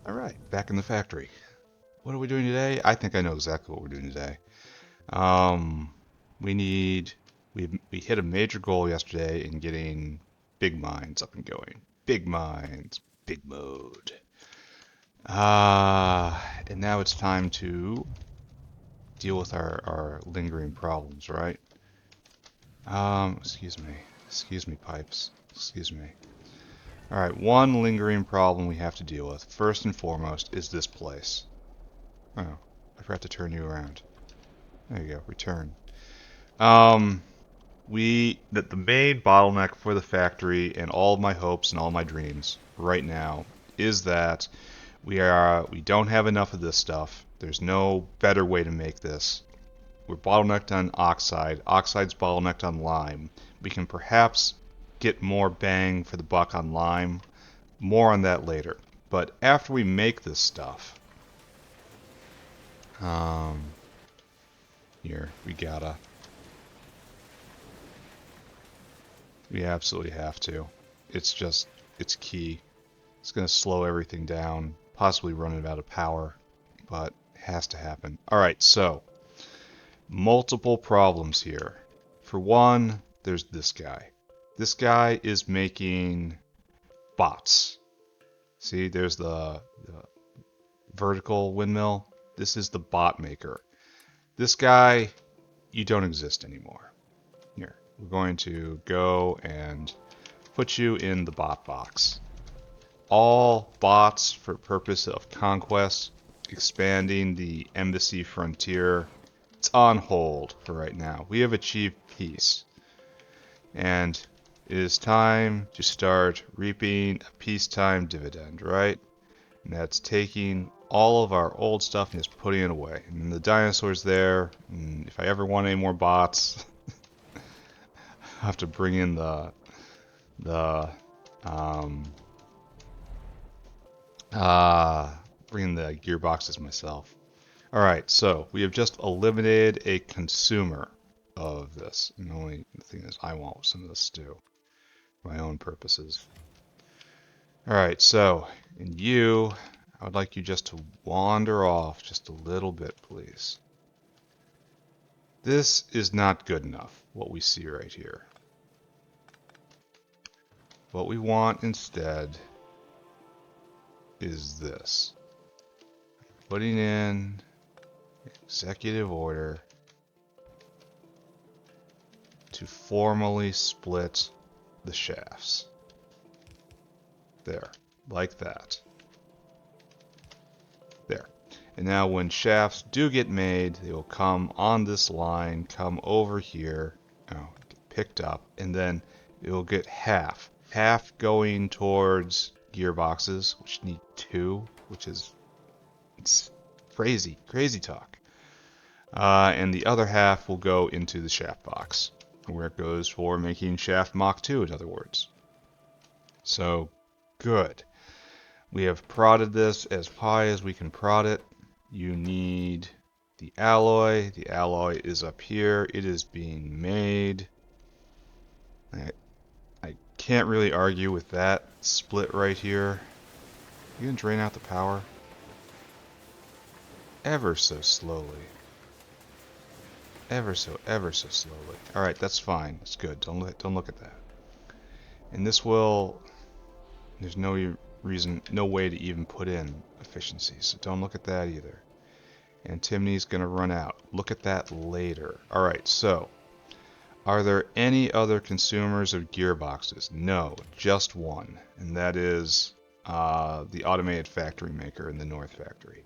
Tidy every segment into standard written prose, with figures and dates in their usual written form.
Alright, back in the factory. What are we doing today? I think I know exactly what we're doing today. We need... We hit a major goal yesterday in getting big mines up and going. Big mines. Big mode. And now it's time to deal with our lingering problems, right? Excuse me. Excuse me, pipes. Excuse me. Alright, one lingering problem we have to deal with, first and foremost, is this place. Oh, I forgot to turn you around. There you go, return. The main bottleneck for the factory and all of my hopes and all my dreams right now is that we don't have enough of this stuff. There's no better way to make this. We're bottlenecked on oxide. Oxide's bottlenecked on lime. We can perhaps get more bang for the buck on lime. More on that later. But after we make this stuff, here, we absolutely have to. It's key. It's going to slow everything down, possibly run it out of power, but it has to happen. Alright, so, multiple problems here. For one, there's this guy. This guy is making bots. See, there's the vertical windmill. This is the bot maker. This guy, you don't exist anymore. Here, we're going to go and put you in the bot box. All bots for purpose of conquest, expanding the embassy frontier, it's on hold for right now. We have achieved peace. And it is time to start reaping a peacetime dividend, right? And that's taking all of our old stuff and just putting it away. And the dinosaur's there, and if I ever want any more bots, I have to bring in bring the gearboxes myself. Alright, so we have just eliminated a consumer of this. And the only thing is I want some of this stew. For my own purposes. Alright, so, and you, I would like you just to wander off just a little bit, please. This is not good enough, what we see right here. What we want instead is this. Putting in executive order to formally split the shafts. There, like that. There. And now when shafts do get made, they will come on this line, come over here, get picked up, and then it will get half. Half going towards gearboxes, which need 2, which is it's crazy talk. And the other half will go into the shaft box, where it goes for making shaft Mach 2, in other words. So, good. We have prodded this as high as we can prod it. You need the alloy. The alloy is up here. It is being made. I can't really argue with that split right here. You can drain out the power ever so slowly. Ever so slowly. Alright, that's fine. That's good. Don't look at that. And this will... There's no reason, no way to even put in efficiency, so don't look at that either. Antimony's going to run out. Look at that later. Alright, so, are there any other consumers of gearboxes? No, just one, and that is the automated factory maker in the North Factory.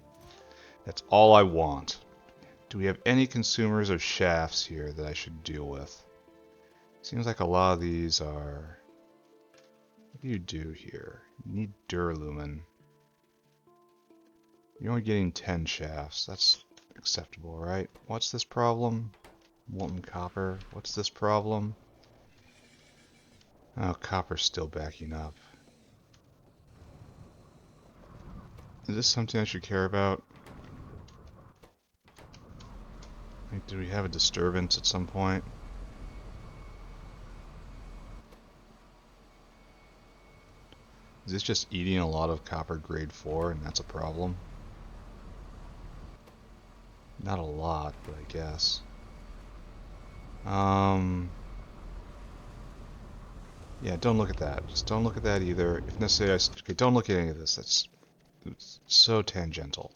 That's all I want. Do we have any consumers of shafts here that I should deal with? Seems like a lot of these are... What do you do here? You need duralumin. You're only getting 10 shafts. That's acceptable, right? What's this problem? Molten copper. What's this problem? Oh, copper's still backing up. Is this something I should care about? Like, do we have a disturbance at some point? this just eating a lot of copper grade 4 and that's a problem? Not a lot, but I guess. Yeah, don't look at that. Just don't look at that either. If necessary, okay, don't look at any of this. That's so tangential.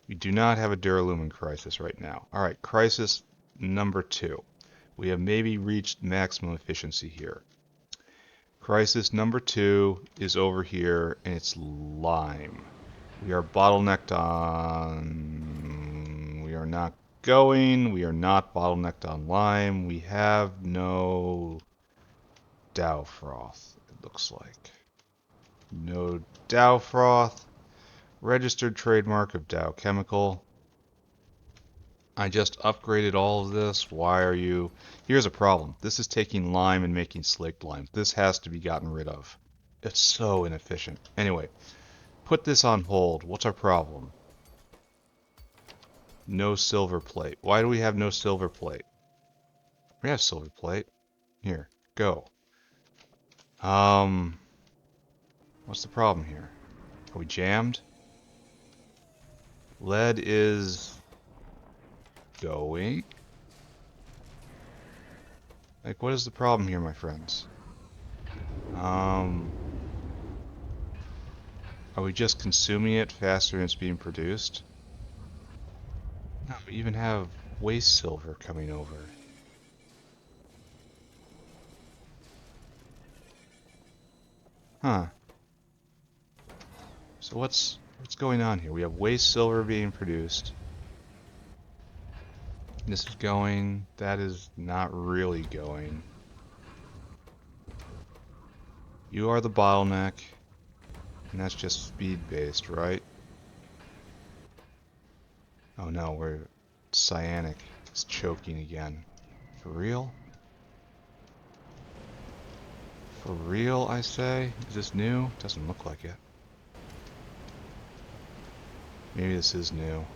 We do not have a duralumin crisis right now. Alright, crisis number 2. We have maybe reached maximum efficiency here. Crisis number 2 is over here, and it's lime. We are bottlenecked on... We are not going. We are not bottlenecked on lime. We have no Dow froth, it looks like. No Dow froth. Registered trademark of Dow Chemical. I just upgraded all of this. Why are you... Here's a problem. This is taking lime and making slaked lime. This has to be gotten rid of. It's so inefficient. Anyway, put this on hold. What's our problem? No silver plate. Why do we have no silver plate? We have silver plate. Here, go. What's the problem here? Are we jammed? Lead is going. Like, what is the problem here, my friends? Are we just consuming it faster than it's being produced? No, we even have waste silver coming over. Huh. So what's going on here? We have waste silver being produced. This is going. That is not really going. You are the bottleneck. And that's just speed-based, right? Oh no, we're... Cyanic is choking again. For real? For real, I say? Is this new? Doesn't look like it. Maybe this is new.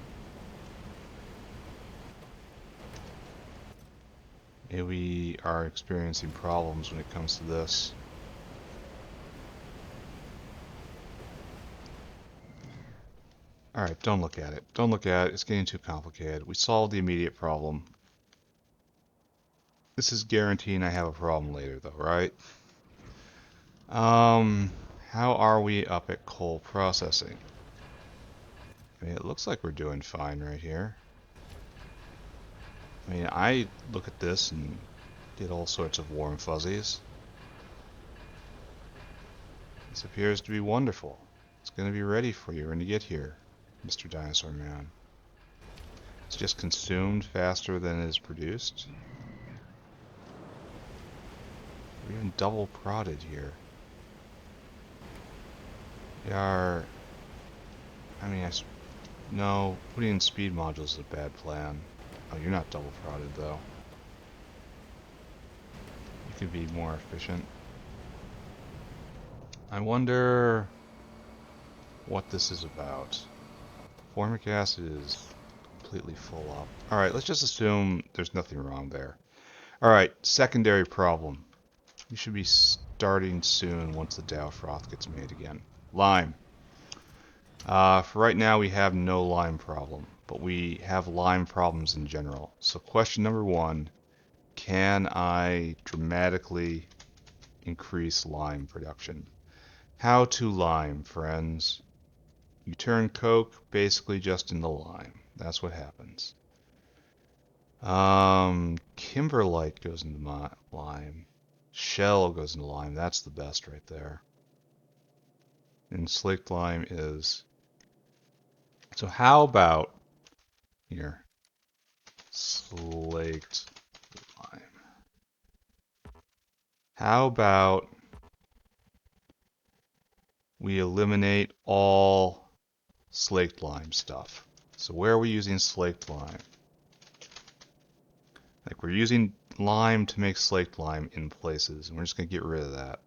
Maybe we are experiencing problems when it comes to this. Alright, don't look at it. Don't look at it. It's getting too complicated. We solved the immediate problem. This is guaranteeing I have a problem later, though, right? How are we up at coal processing? I mean, it looks like we're doing fine right here. I mean, I look at this and get all sorts of warm fuzzies. This appears to be wonderful. It's going to be ready for you when you get here, Mr. Dinosaur Man. It's just consumed faster than it is produced. We're even double prodded here. We are... I mean, no, putting in speed modules is a bad plan. Oh, you're not double prodded though. You could be more efficient. I wonder what this is about. Formic acid is completely full up. Alright, let's just assume there's nothing wrong there. Alright, secondary problem. We should be starting soon once the Dow froth gets made again. Lime. For right now we have no lime problem, but we have lime problems in general. So question number 1, can I dramatically increase lime production? How to lime, friends? You turn coke basically just into lime. That's what happens. Kimberlite goes into lime. Shell goes into lime. That's the best right there. And slaked lime is... So how about... Here. Slaked lime. How about we eliminate all slaked lime stuff? So where are we using slaked lime? Like, we're using lime to make slaked lime in places, and we're just going to get rid of that.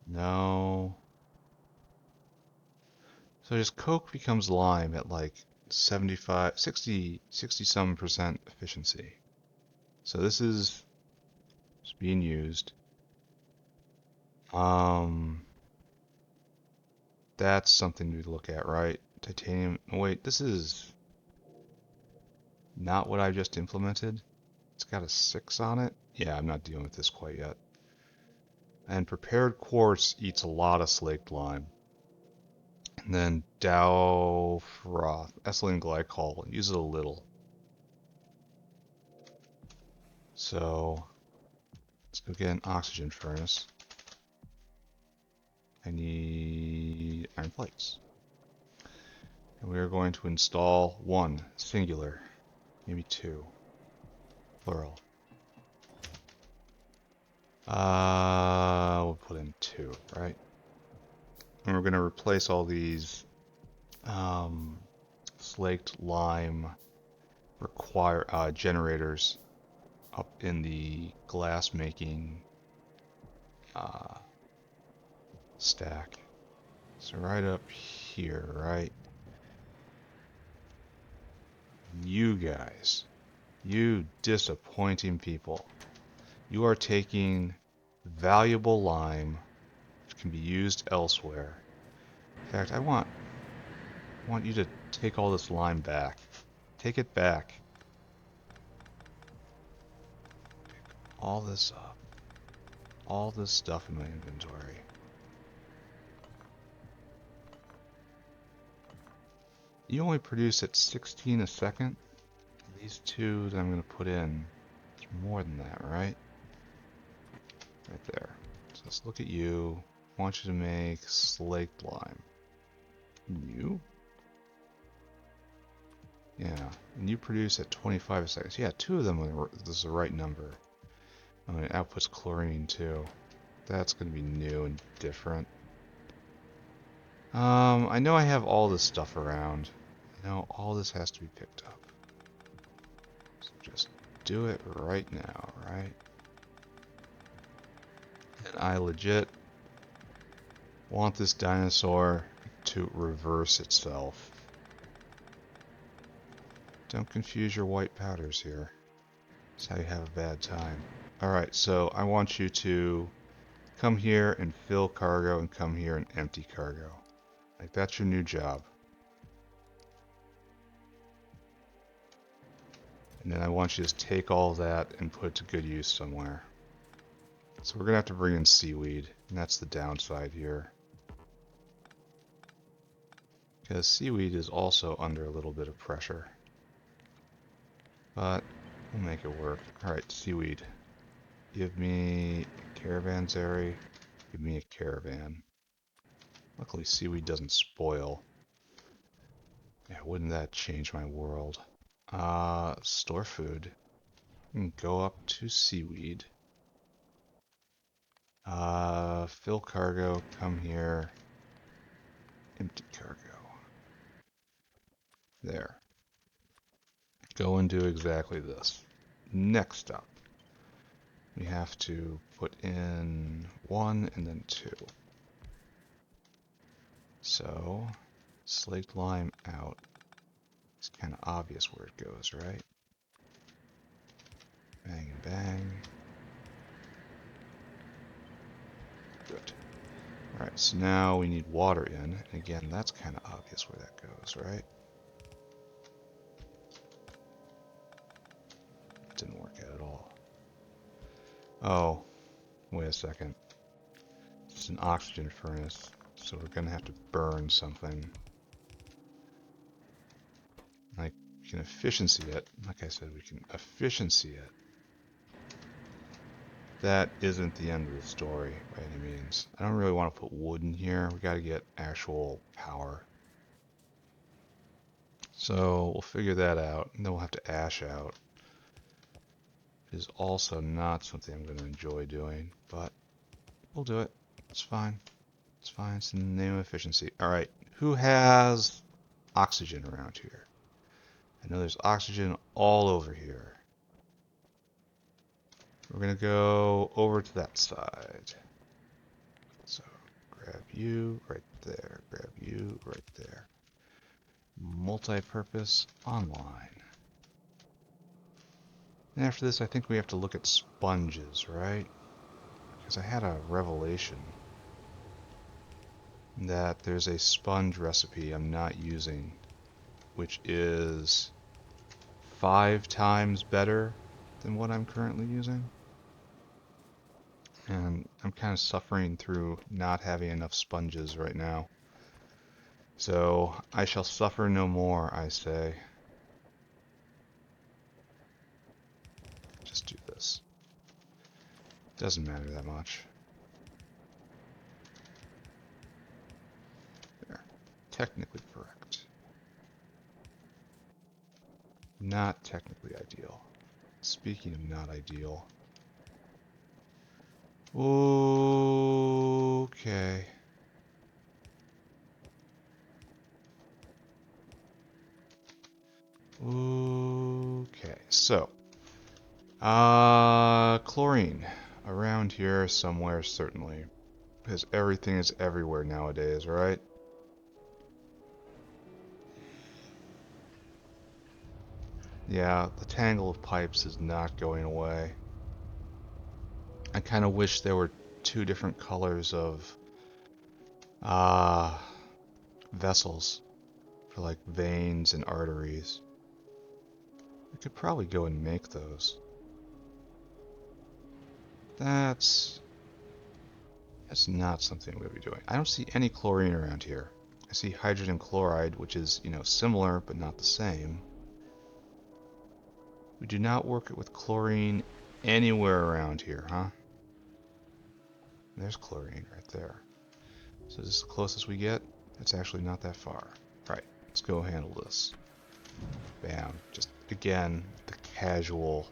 No. So just coke becomes lime at like 75, 60 some percent efficiency. So this is being used. That's something to look at, right? Titanium. Oh, wait, this is not what I just implemented. It's got a 6 on it. Yeah, I'm not dealing with this quite yet. And prepared quartz eats a lot of slaked lime. And then Dow froth, ethylene glycol, use it a little. So let's go get an oxygen furnace. I need iron plates. And we are going to install 1, singular, maybe 2, plural. We'll put in 2, right? And we're going to replace all these slaked lime generators up in the glass making stack. So right up here, right? You guys, you disappointing people. You are taking valuable lime which can be used elsewhere. In fact, I want you to take all this lime back. Take it back. Pick all this up. All this stuff in my inventory. You only produce at 16 a second. These 2 that I'm going to put in, it's more than that, right? Right there. So let's look at you. I want you to make slaked lime. You? Yeah, and you produce at 25 seconds. Yeah, 2 of them are, this is the right number. Oh, it outputs chlorine too. That's going to be new and different. I know I have all this stuff around. I know all this has to be picked up. So just do it right now, right? And I legit want this dinosaur to reverse itself. Don't confuse your white powders here. That's how you have a bad time. Alright, so I want you to come here and fill cargo and come here and empty cargo. Like, that's your new job. And then I want you to take all that and put it to good use somewhere. So we're going to have to bring in seaweed, and that's the downside here. Because seaweed is also under a little bit of pressure. But we'll make it work. Alright, seaweed. Give me a caravanserai. Give me a caravan. Luckily seaweed doesn't spoil. Yeah, wouldn't that change my world? Store food. Go up to seaweed. Fill cargo, come here. Empty cargo. There. Go and do exactly this. Next up, we have to put in 1 and then 2. So, slaked lime out. It's kind of obvious where it goes, right? Bang and bang. Good. Alright, so now we need water in. And again, that's kind of obvious where that goes, right? Didn't work out at all. Oh, wait a second. It's an oxygen furnace, so we're gonna have to burn something. Like, we can efficiency it. Like I said, we can efficiency it. That isn't the end of the story by any means. I don't really want to put wood in here. We gotta get actual power. So we'll figure that out, and then we'll have to ash out. It is also not something I'm going to enjoy doing, but we'll do it. It's fine. It's fine. It's in the name of efficiency. Alright, who has oxygen around here? I know there's oxygen all over here. We're going to go over to that side. So grab you right there. Grab you right there. Multi-purpose online. And after this, I think we have to look at sponges, right? Because I had a revelation. that there's a sponge recipe I'm not using, which is 5 times better than what I'm currently using. And I'm kind of suffering through not having enough sponges right now. So I shall suffer no more, I say. Just do this. Doesn't matter that much. There. Technically correct. Not technically ideal. Speaking of not ideal. Okay. Okay, so. Chlorine. Around here somewhere, certainly. Because everything is everywhere nowadays, right? Yeah, the tangle of pipes is not going away. I kind of wish there were 2 different colors of vessels for like veins and arteries. I could probably go and make those. That's not something I'm going to be doing. I don't see any chlorine around here. I see hydrogen chloride, which is, similar but not the same. We do not work it with chlorine anywhere around here, huh? There's chlorine right there. So this is the closest we get. It's actually not that far. Right, let's go handle this. Bam. Just, again, the casual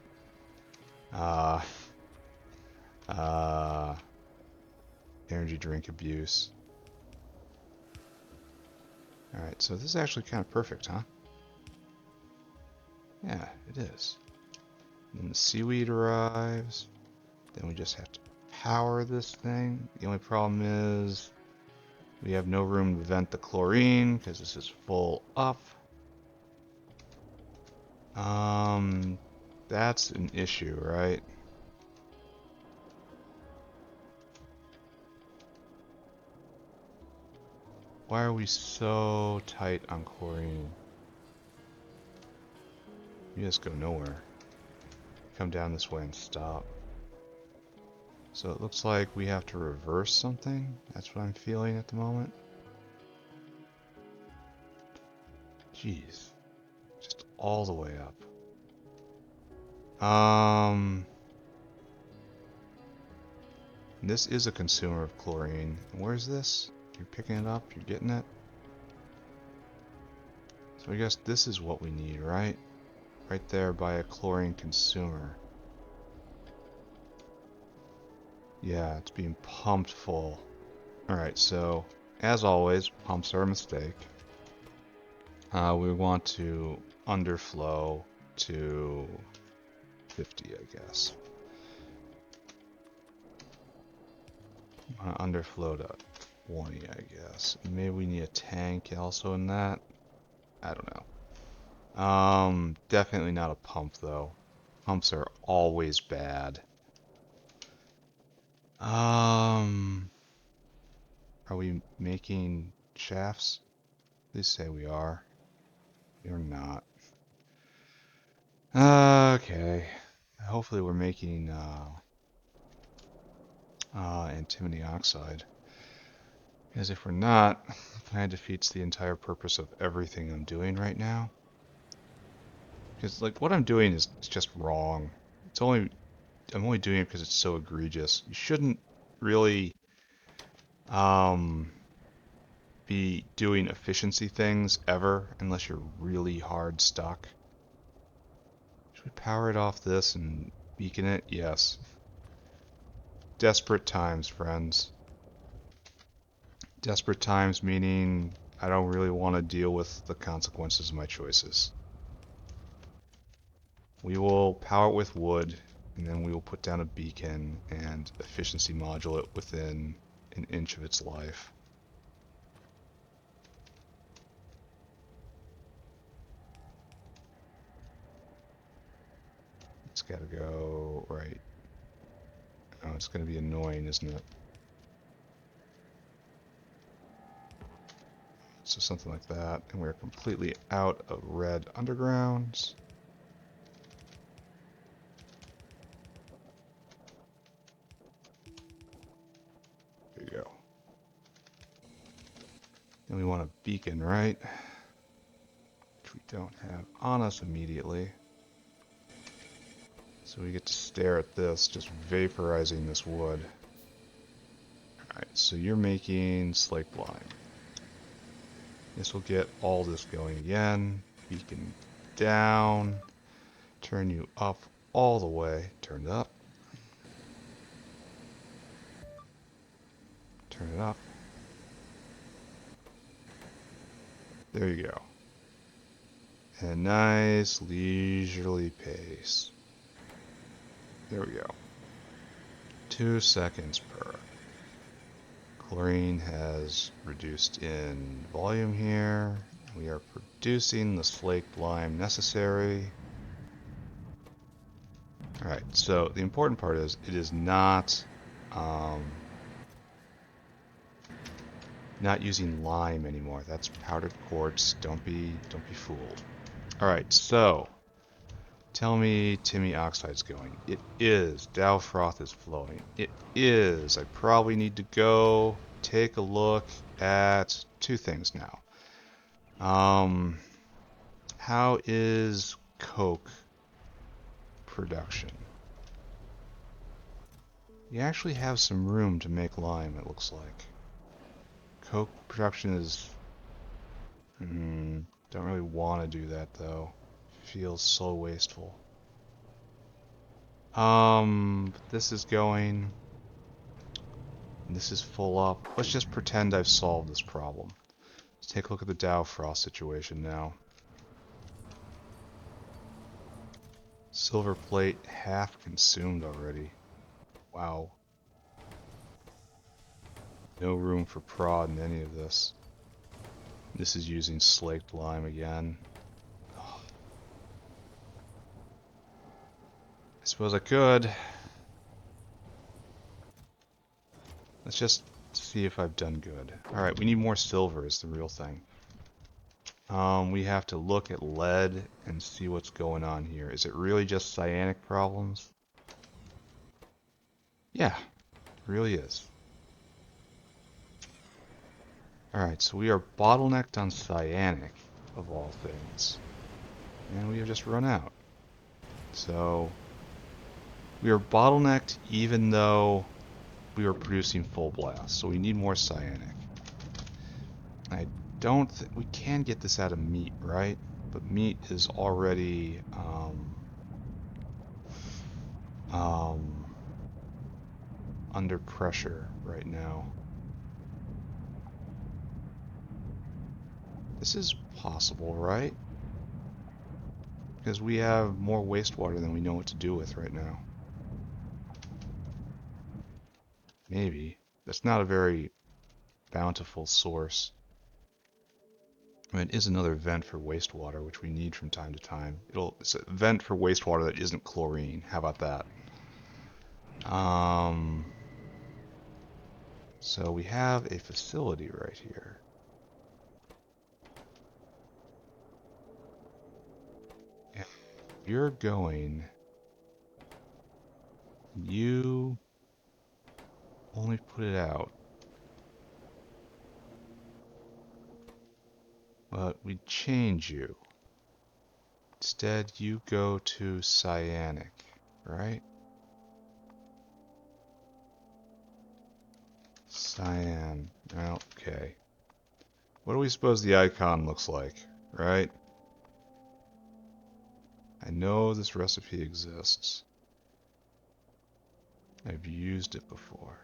energy drink abuse. Alright, so this is actually kind of perfect, huh? Yeah, it is. Then the seaweed arrives. Then we just have to power this thing. The only problem is we have no room to vent the chlorine because this is full up. That's an issue, right? Why are we so tight on chlorine? You just go nowhere. Come down this way and stop. So it looks like we have to reverse something. That's what I'm feeling at the moment. Jeez. Just all the way up. This is a consumer of chlorine. Where's this? You're picking it up? You're getting it? So I guess this is what we need, right? Right there by a chlorine consumer. Yeah, it's being pumped full. Alright, so as always, pumps are a mistake. We want to underflow to 50, I guess. Underflow to 20, I guess. Maybe we need a tank also in that. I don't know. Definitely not a pump though. Pumps are always bad. Are we making shafts? Please say we are. We're not. Okay. Hopefully we're making antimony oxide. Because if we're not, it kind of defeats the entire purpose of everything I'm doing right now. Because like what I'm doing is just wrong. I'm only doing it because it's so egregious. You shouldn't really be doing efficiency things ever unless you're really hard stuck. Should we power it off this and beacon it? Yes. Desperate times, friends. Desperate times meaning I don't really want to deal with the consequences of my choices. We will power it with wood, and then we will put down a beacon and efficiency module it within an inch of its life. It's gotta go right. Oh, it's gonna be annoying, isn't it? so something like that. And we're completely out of red undergrounds. There you go. And we want a beacon, right? Which we don't have on us immediately. So we get to stare at this, just vaporizing this wood. Alright, so you're making slake lime. This will get all this going again. Beacon down. Turn you up all the way. Turn it up. Turn it up. There you go. And a nice leisurely pace. There we go. 2 seconds per. Chlorine has reduced in volume here. We are producing the slake lime necessary. Alright, so the important part is it is not using lime anymore. That's powdered quartz. Don't be fooled. Alright, so tell me Timmy Oxide's going. It is. Dow froth is flowing. It is. I probably need to go take a look at 2 things now. How is coke production? You actually have some room to make lime, it looks like. Coke production is... don't really want to do that, though. Feels so wasteful. This is going... and this is full up. Let's just pretend I've solved this problem. Let's take a look at the Dow frost situation now. Silver plate half consumed already. Wow. No room for prod in any of this. This is using slaked lime again. Oh. I suppose I could. Let's just see if I've done good. Alright, we need more silver is the real thing. We have to look at lead and see what's going on here. Is it really just cyanic problems? Yeah, it really is. Alright, so we are bottlenecked on cyanic, of all things. And we have just run out. So, we are bottlenecked even though we are producing full blast. So we need more cyanic. I don't think we can get this out of meat, right? But meat is already under pressure right now. This is possible, right? Because we have more wastewater than we know what to do with right now. Maybe. That's not a very bountiful source. I mean, it is another vent for wastewater, which we need from time to time. It's a vent for wastewater that isn't chlorine. How about that? So we have a facility right here. And you're going... You only put it out. But we change you. Instead, you go to Cyanic, right? Cyan. Well, okay. What do we suppose the icon looks like, right? I know this recipe exists. I've used it before.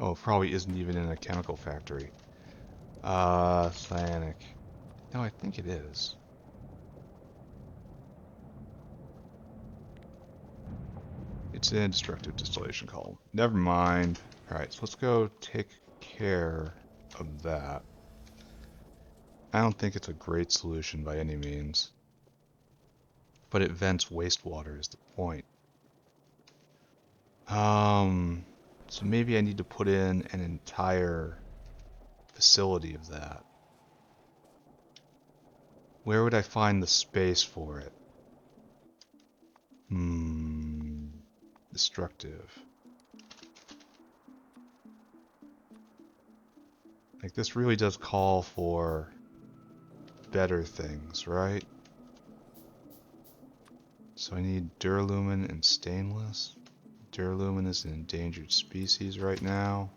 Oh, it probably isn't even in a chemical factory. Cyanic. No, I think it is. It's in destructive distillation column. Never mind. Alright, so let's go take care of that. I don't think it's a great solution by any means. But it vents wastewater is the point. So maybe I need to put in an entire facility of that. Where would I find the space for it? Destructive. Like, this really does call for better things, right? So I need duralumin and stainless. Duralumin is an endangered species right now.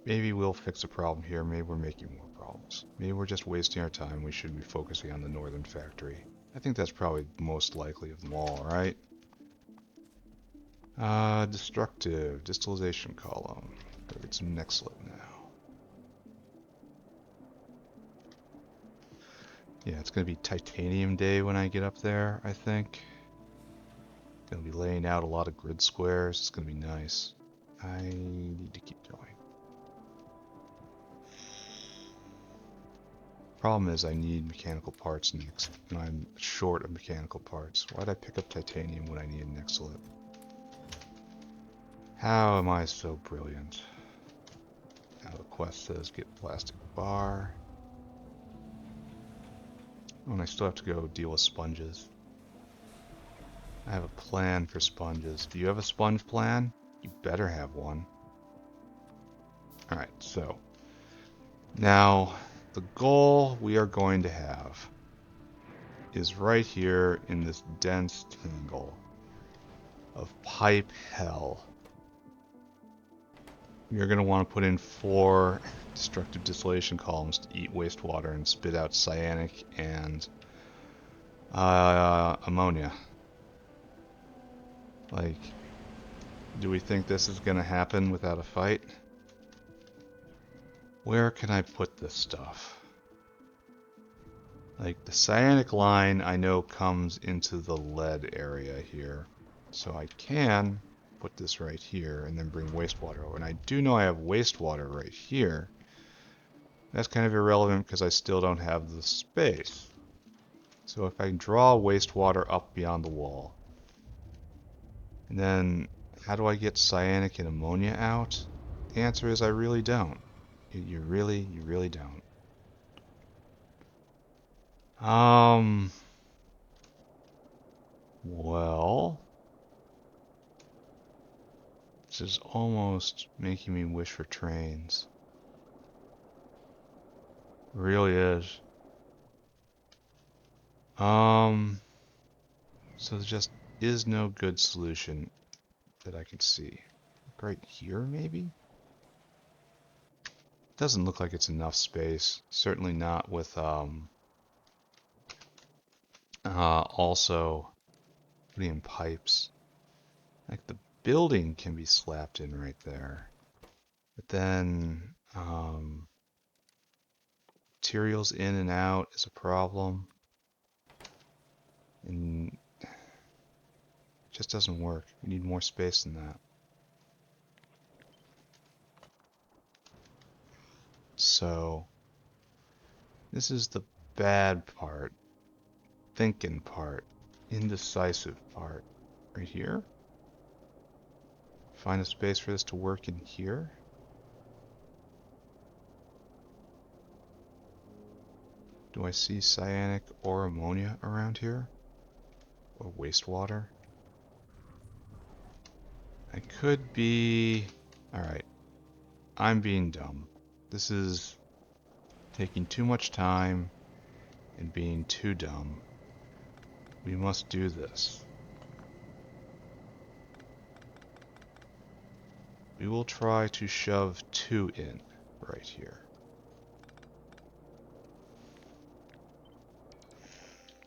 Maybe we'll fix a problem here. Maybe we're making more problems. Maybe we're just wasting our time. We should be focusing on the northern factory. I think that's probably most likely of them all, right? Destructive. Distillation column. Gotta get some Nexlet now. Yeah, it's gonna be titanium day when I get up there, I think. Gonna be laying out a lot of grid squares. It's gonna be nice. I need to keep going. Problem is I need mechanical parts next, and I'm short of mechanical parts. Why'd I pick up titanium when I needed Nexlet? How am I so brilliant? Now the quest says get plastic bar. Oh, and I still have to go deal with sponges. I have a plan for sponges. Do you have a sponge plan? You better have one. Alright, so now the goal we are going to have is right here in this dense tangle of pipe hell. You're going to want to put in 4 destructive distillation columns to eat wastewater and spit out cyanic and ammonia. Like, do we think this is going to happen without a fight? Where can I put this stuff? Like, the cyanic line I know comes into the lead area here. So I can put this right here and then bring wastewater over. And I do know I have wastewater right here. That's kind of irrelevant because I still don't have the space. So if I draw wastewater up beyond the wall, and then how do I get cyanic and ammonia out? The answer is I really don't. You really don't. Well, this is almost making me wish for trains. It really is. So there just is no good solution that I can see. Right here, maybe? Doesn't look like it's enough space. Certainly not with, also putting in pipes. Like, the building can be slapped in right there. But then, materials in and out is a problem. And it just doesn't work. We need more space than that. So, this is the bad part, thinking part, indecisive part. Right here. Find a space for this to work in here. Do I see cyanic or ammonia around here? Or wastewater? I could be... Alright. I'm being dumb. This is taking too much time and being too dumb. We must do this. We will try to shove 2 in right here.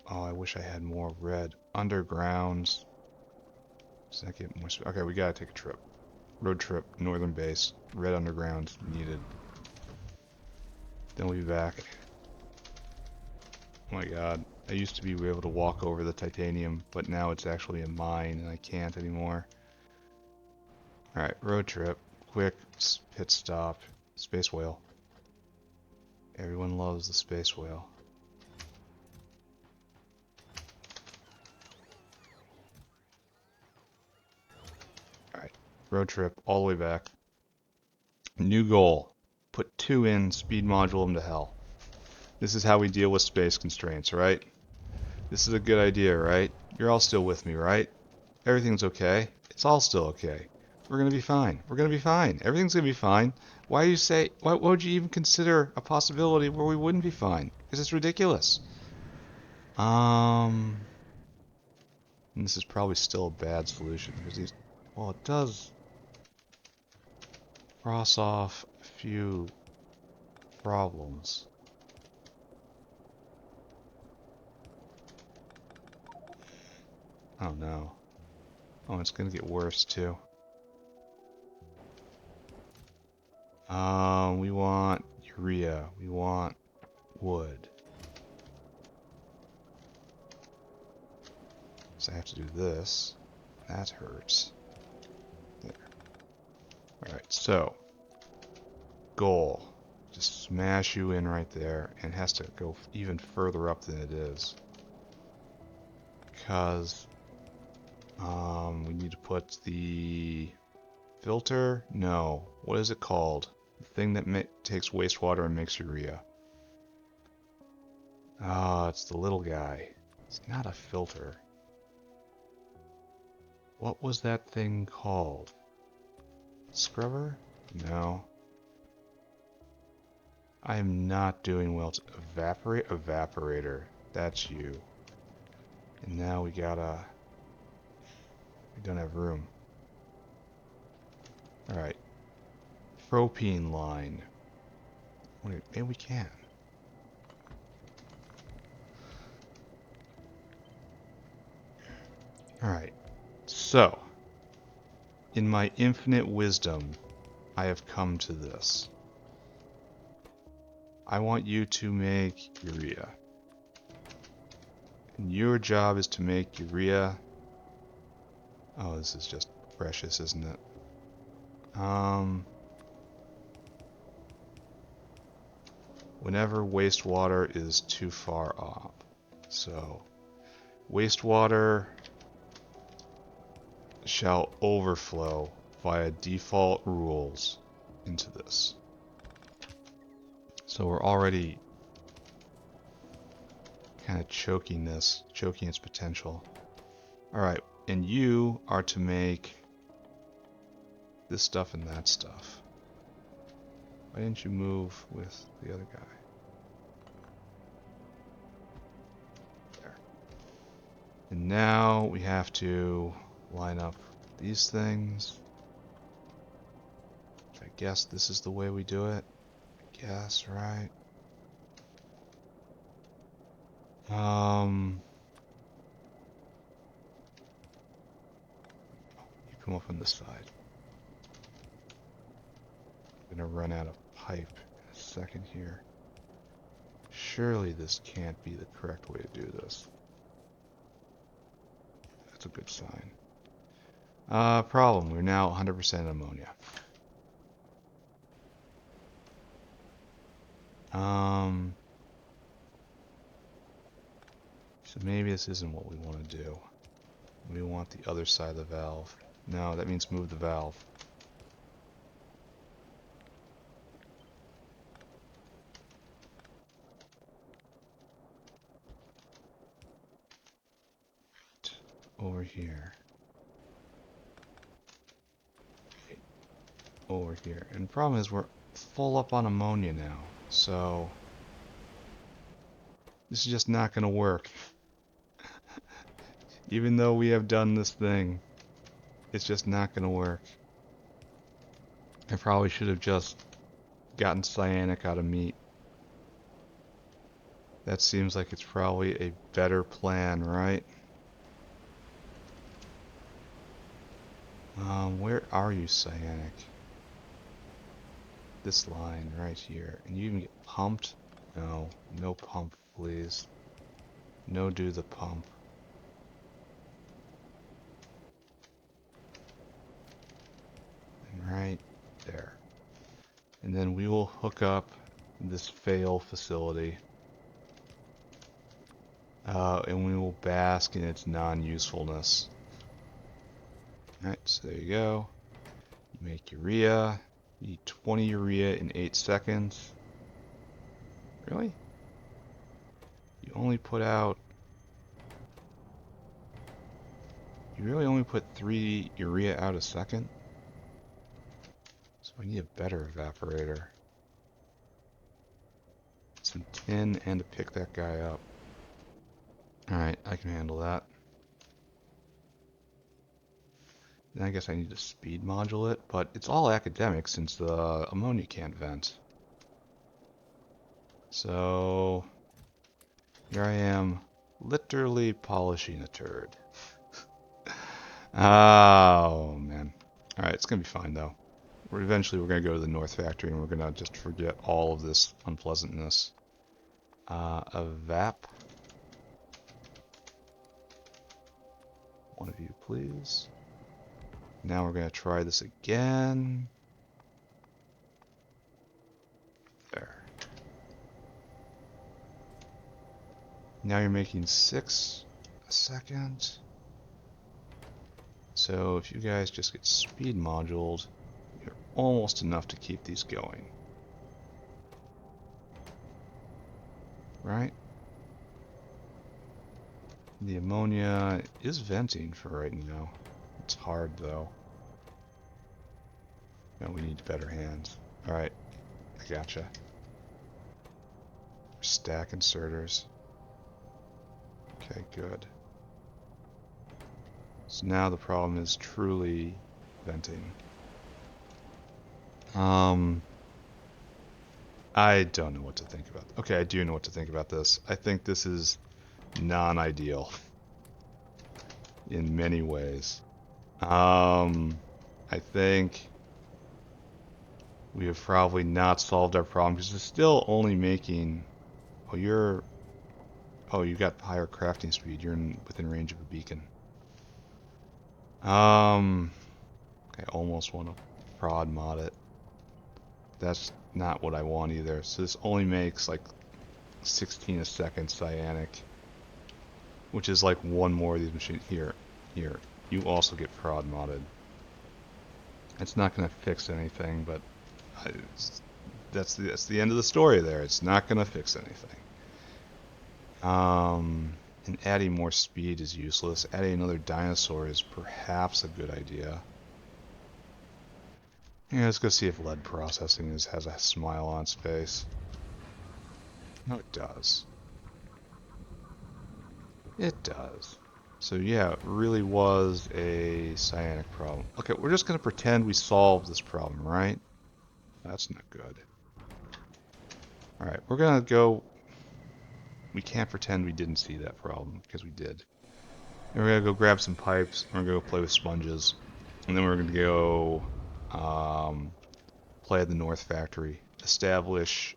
Oh, I wish I had more red undergrounds. Does that get more? Okay, we gotta take a trip. Road trip, northern base, red underground needed. Then we'll be back. Oh my god, I used to be able to walk over the titanium, but now it's actually a mine and I can't anymore. Alright, road trip, quick pit stop, space whale. Everyone loves the space whale. Road trip all the way back. New goal. Put 2 in, speed module them to hell. This is how we deal with space constraints, right? This is a good idea, right? You're all still with me, right? Everything's okay. It's all still okay. We're gonna be fine. We're gonna be fine. Everything's gonna be fine. Why would you even consider a possibility where we wouldn't be fine? Because it's ridiculous. And this is probably still a bad solution because well, it does cross off a few problems. Oh no. Oh, it's gonna get worse too. We want urea. We want wood. So I have to do this. That hurts. There. Alright, so goal. Just smash you in right there, and it has to go even further up than it is. Because we need to put the filter? No. What is it called? The thing that takes wastewater and makes urea. Ah, it's the little guy. It's not a filter. What was that thing called? Scrubber? No. I am not doing well. Evaporator. That's you. And now we don't have room. Alright. Propene line. Wait, maybe we can. Alright. So, in my infinite wisdom, I have come to this. I want you to make urea. And your job is to make urea. Oh, this is just precious, isn't it? Whenever wastewater is too far off. So, wastewater shall overflow via default rules into this. So we're already kind of choking its potential. Alright, and you are to make this stuff and that stuff. Why didn't you move with the other guy? There. And now we have to line up these things. I guess this is the way we do it. I guess, right? You come up on this side. I'm gonna run out of pipe in a second here. Surely this can't be the correct way to do this. That's a good sign. Problem. We're now 100% ammonia. So maybe this isn't what we want to do. We want the other side of the valve. No, that means move the valve. Over here. Over here. And the problem is we're full up on ammonia now. So this is just not going to work. Even though we have done this thing, it's just not going to work. I probably should have just gotten cyanic out of meat. That seems like it's probably a better plan, right? Where are you, cyanic? This line right here. And you even get pumped? No, no pump, please. No do the pump. And right there. And then we will hook up this fail facility. And we will bask in its non-usefulness. Alright, so there you go. Make urea. You need 20 urea in 8 seconds. Really? You only put out... You really only put 3 urea out a second? So I need a better evaporator. Some tin and to pick that guy up. Alright, I can handle that. Then I guess I need to speed module it, but it's all academic since the ammonia can't vent. So here I am, literally polishing a turd. Oh man. Alright, it's gonna be fine though. Eventually we're gonna go to the North Factory and we're gonna just forget all of this unpleasantness. Evap. One of you, please. Now we're gonna try this again. There. Now you're making 6 a second. So if you guys just get speed moduled, you're almost enough to keep these going. Right? The ammonia is venting for right now. It's hard though. No, we need better hands. Alright, I gotcha. Stack inserters. Okay, good. So now the problem is truly venting. I don't know what to think about. Okay, I do know what to think about this. I think this is non-ideal in many ways. I think we have probably not solved our problem because it's still only making. Oh, you got higher crafting speed. You're within range of a beacon. I almost want to prod mod it. That's not what I want either. So this only makes like 16 a second Cyanic, which is like one more of these machines. Here, you also get prod modded. It's not going to fix anything, but that's the end of the story there. It's not going to fix anything. And adding more speed is useless. Adding another dinosaur is perhaps a good idea. Yeah, let's go see if lead processing has a smile on its face. No, it does. It does. So yeah, it really was a cyanic problem. Okay, we're just going to pretend we solved this problem, right? That's not good. Alright, we're going to go... We can't pretend we didn't see that problem, because we did. And we're going to go grab some pipes, and we're going to go play with sponges. And then we're going to go play at the North Factory. Establish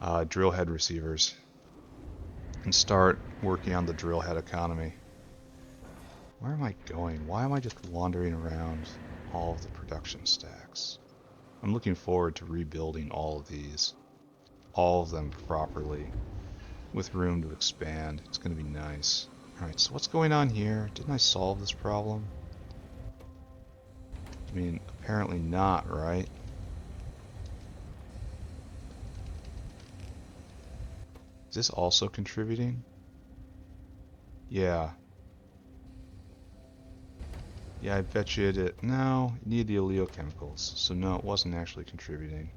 drillhead receivers. And start working on the drillhead economy. Where am I going? Why am I just wandering around all of the production stacks? I'm looking forward to rebuilding all of these. All of them properly. With room to expand. It's going to be nice. Alright, so what's going on here? Didn't I solve this problem? I mean, apparently not, right? Is this also contributing? Yeah. Yeah, I bet you it. No, it needed the oleochemicals. So no, it wasn't actually contributing.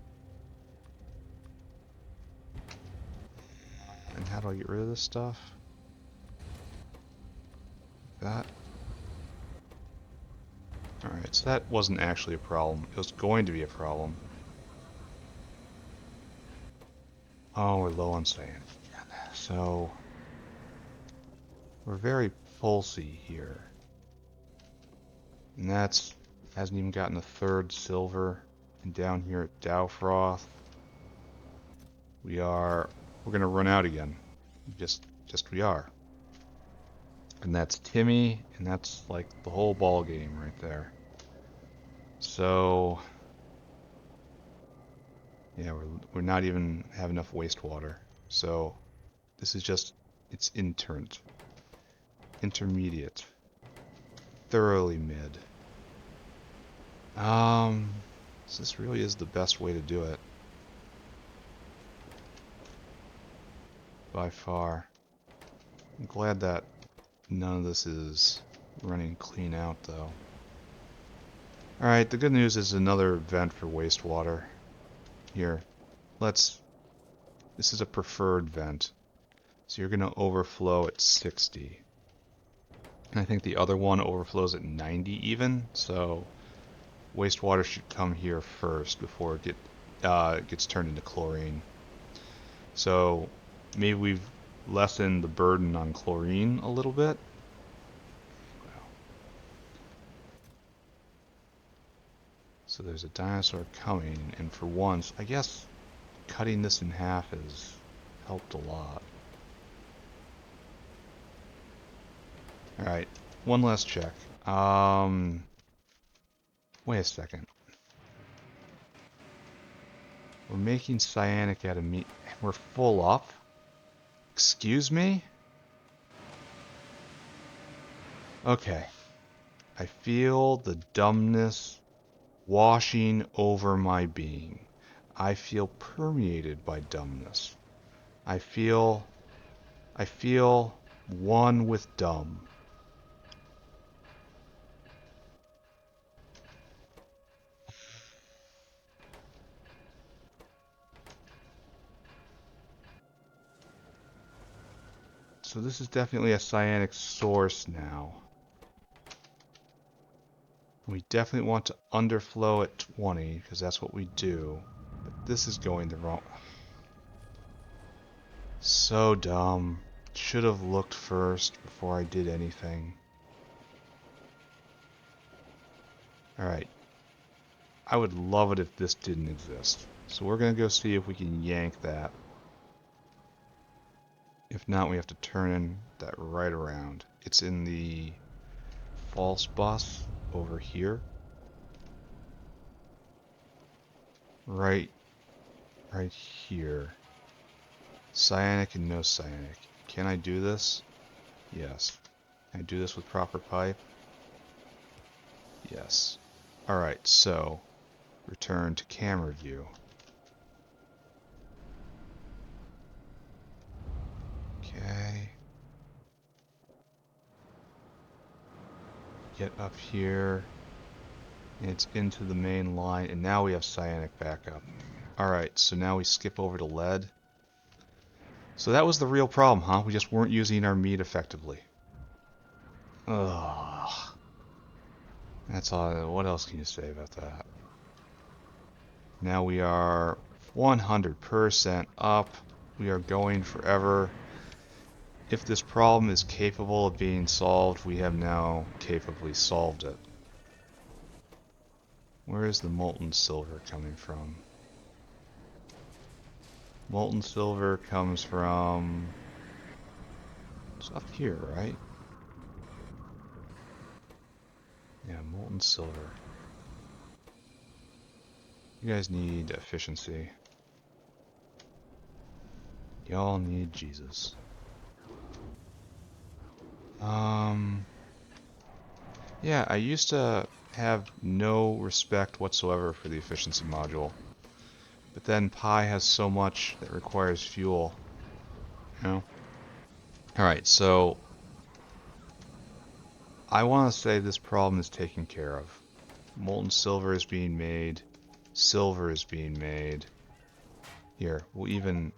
And how do I get rid of this stuff? That. Alright, so that wasn't actually a problem. It was going to be a problem. Oh, we're low on sand. So, we're very pulsy here. And that's, hasn't even gotten a third silver. And down here at Dowfroth, we're gonna run out again. Just we are. And that's Timmy, and that's like the whole ball game right there. So, yeah, we're not even have enough wastewater. So, this is just, it's intermediate. thoroughly mid. So this really is the best way to do it. By far. I'm glad that none of this is running clean out, though. Alright, the good news is another vent for wastewater. Here, this is a preferred vent. So you're going to overflow at 60. And I think the other one overflows at 90 even, so wastewater should come here first before it gets turned into chlorine. So maybe we've lessened the burden on chlorine a little bit. So there's a dinosaur coming, and for once, I guess cutting this in half has helped a lot. Alright, one last check. Wait a second. We're making cyanic out of meat. We're full up? Excuse me? Okay. I feel the dumbness washing over my being. I feel permeated by dumbness. I feel one with dumb. So this is definitely a cyanic source now. We definitely want to underflow at 20, because that's what we do. But this is going the wrong... So dumb. Should have looked first before I did anything. Alright. I would love it if this didn't exist. So we're going to go see if we can yank that. If not, we have to turn that right around. It's in the false bus over here. Right here. Cyanic and no cyanic. Can I do this? Yes. Can I do this with proper pipe? Yes. Alright, so return to camera view. Okay. Get up here. It's into the main line, and now we have cyanic backup. Alright, so now we skip over to lead. So that was the real problem, huh? We just weren't using our meat effectively. Ugh. That's all. What else can you say about that? Now we are 100% up. We are going forever. If this problem is capable of being solved, we have now capably solved it. Where is the molten silver coming from? Molten silver comes from... It's up here, right? Yeah, molten silver. You guys need efficiency. Y'all need Jesus. Yeah, I used to have no respect whatsoever for the efficiency module. But then Pi has so much that requires fuel. You know? Alright, so I want to say this problem is taken care of. Molten silver is being made. Silver is being made. Here, we'll even...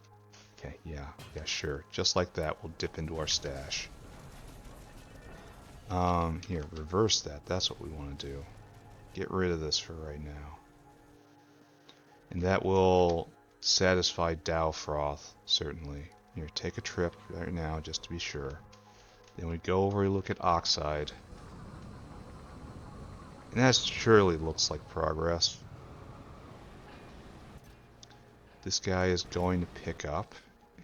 Okay, yeah, sure. Just like that, we'll dip into our stash. Here, reverse that. That's what we want to do. Get rid of this for right now. And that will satisfy Dow froth, certainly. Here, take a trip right now, just to be sure. Then we go over and look at Oxide. And that surely looks like progress. This guy is going to pick up,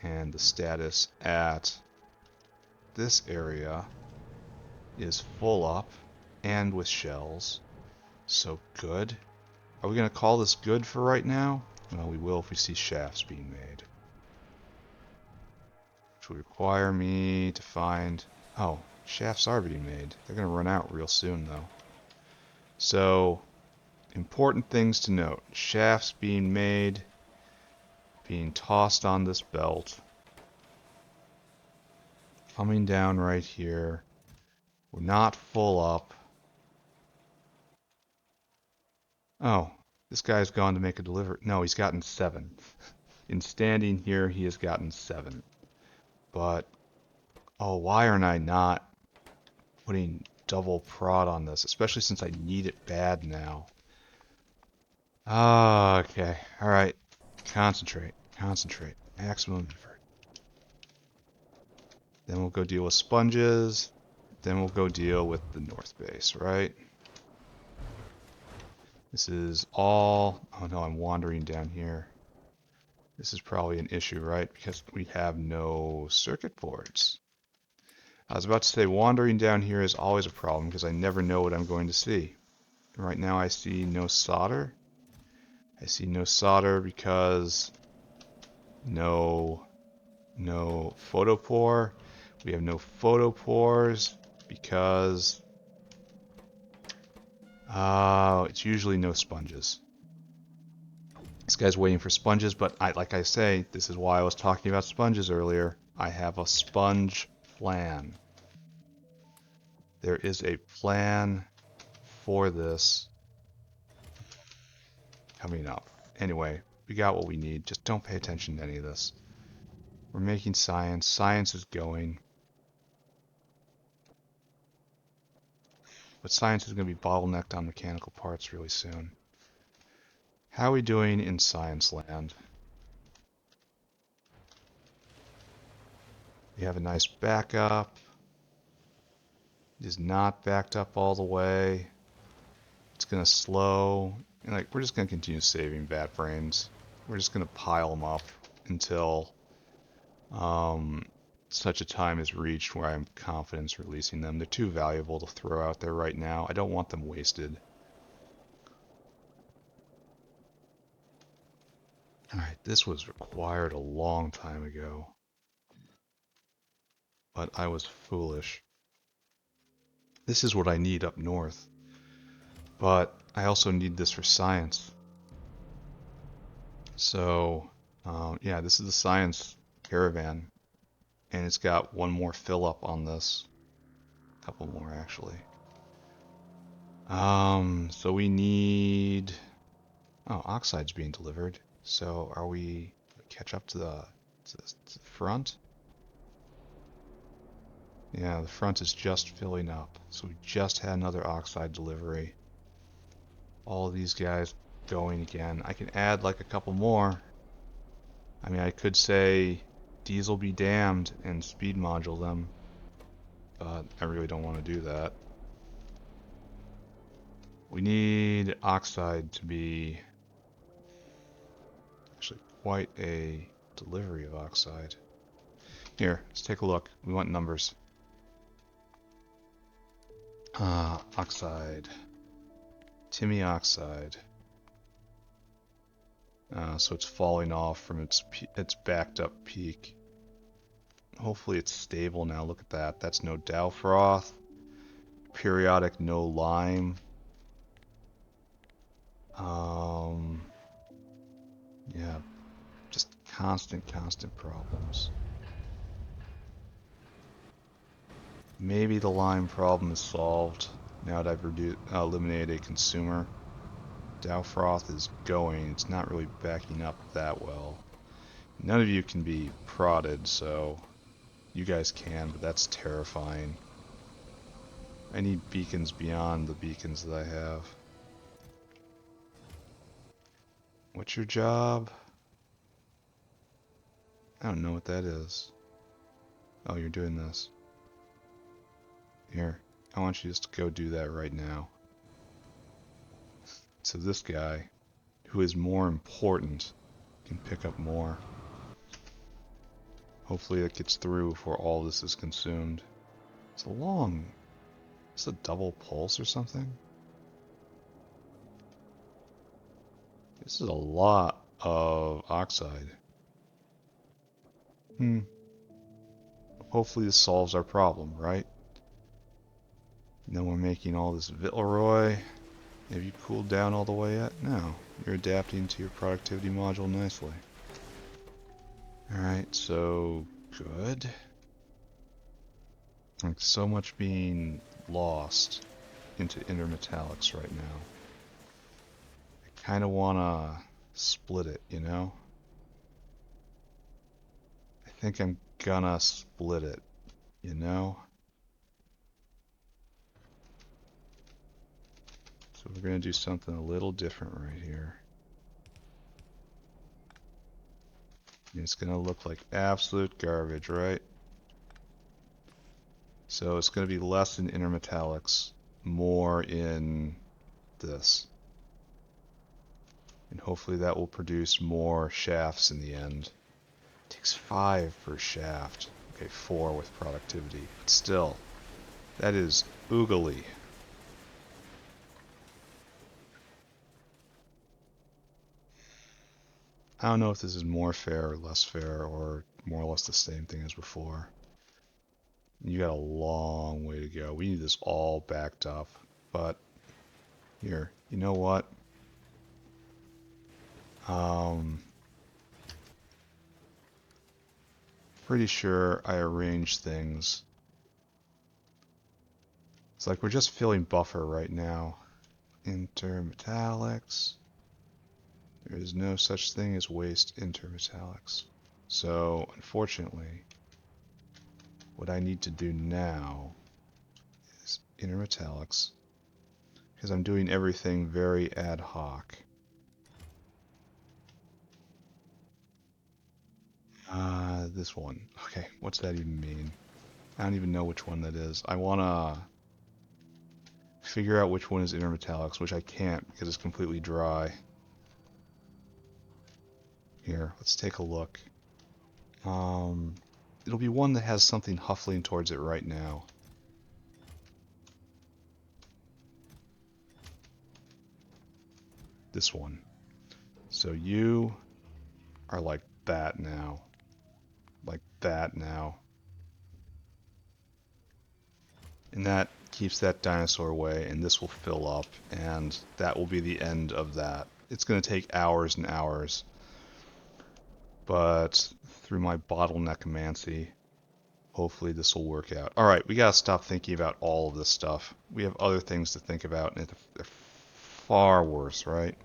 and the status at this area is full up and with shells. So good. Are we going to call this good for right now? Well, we will if we see shafts being made. Which will require me to find... Oh, Shafts are being made. They're going to run out real soon, though. So, important things to note. Shafts being made, being tossed on this belt. Coming down right here. We're not full up. Oh, this guy's gone to make a delivery. No, he's gotten 7. In standing here, he has gotten 7. But, oh, why aren't I not putting double prod on this? Especially since I need it bad now. Ah, okay. Alright. Concentrate. Concentrate. Maximum effort. Then we'll go deal with sponges. Then we'll go deal with the north base, right? This is all... Oh no, I'm wandering down here. This is probably an issue, right? Because we have no circuit boards. I was about to say wandering down here is always a problem because I never know what I'm going to see. Right now I see no solder. I see no solder because no photopore. We have no photopores because it's usually no sponges. This guy's waiting for sponges, but like I say, this is why I was talking about sponges earlier. I have a sponge plan. There is a plan for this coming up. Anyway, we got what we need. Just don't pay attention to any of this. We're making science. Science is going. But science is going to be bottlenecked on mechanical parts really soon. How are we doing in science land? We have a nice backup. It is not backed up all the way. It's going to slow. And we're just going to continue saving bat brains. We're just going to pile them up until such a time is reached where I'm confident releasing them. They're too valuable to throw out there right now. I don't want them wasted. Alright, this was required a long time ago. But I was foolish. This is what I need up north. But I also need this for science. So, yeah, this is the science caravan. And it's got one more fill up on this. A couple more, actually. So we need... Oh, Oxide's being delivered. So are we catch up to the front? Yeah, the front is just filling up. So we just had another Oxide delivery. All of these guys going again. I can add like a couple more. I mean, I could say diesel be damned and speed module them. But I really don't want to do that. We need Oxide to be actually quite a delivery of Oxide. Here, let's take a look. We want numbers. Oxide. Timmy Oxide. So it's falling off from its backed up peak. Hopefully it's stable now. Look at that. That's no Dow froth. Periodic no lime. Yeah, just constant problems. Maybe the lime problem is solved now that I've eliminated a consumer. Dow froth is going. It's not really backing up that well. None of you can be prodded, so you guys can, but that's terrifying. I need beacons beyond the beacons that I have. What's your job? I don't know what that is. Oh, you're doing this. Here, I want you just to go do that right now. So this guy, who is more important, can pick up more. Hopefully it gets through before all this is consumed. It's a long... It's a double pulse or something? This is a lot of oxide. Hopefully this solves our problem, right? Then we're making all this Villeroy. Have you cooled down all the way yet? No. You're adapting to your productivity module nicely. Alright, so good. Like so much being lost into intermetallics right now. I kind of want to split it, you know? I think I'm gonna split it, you know? So we're gonna do something a little different right here. And it's gonna look like absolute garbage, right? So it's gonna be less in intermetallics, more in this. And hopefully that will produce more shafts in the end. It takes 5 per shaft. Okay, 4 with productivity. But still, that is oogly. I don't know if this is more fair or less fair, or more or less the same thing as before. You got a long way to go. We need this all backed up. But, here, you know what? Pretty sure I arranged things. It's like we're just filling buffer right now. Intermetallics. There is no such thing as waste intermetallics. So, unfortunately, what I need to do now is intermetallics, because I'm doing everything very ad hoc. This one. Okay, what's that even mean? I don't even know which one that is. I want to figure out which one is intermetallics, which I can't because it's completely dry. Here, let's take a look. It'll be one that has something huffling towards it right now. This one. So you are like that now. Like that now. And that keeps that dinosaur away, and this will fill up, and that will be the end of that. It's going to take hours and hours. But through my bottleneckomancy, hopefully this will work out. Alright, we gotta stop thinking about all of this stuff. We have other things to think about, and they're far worse, right?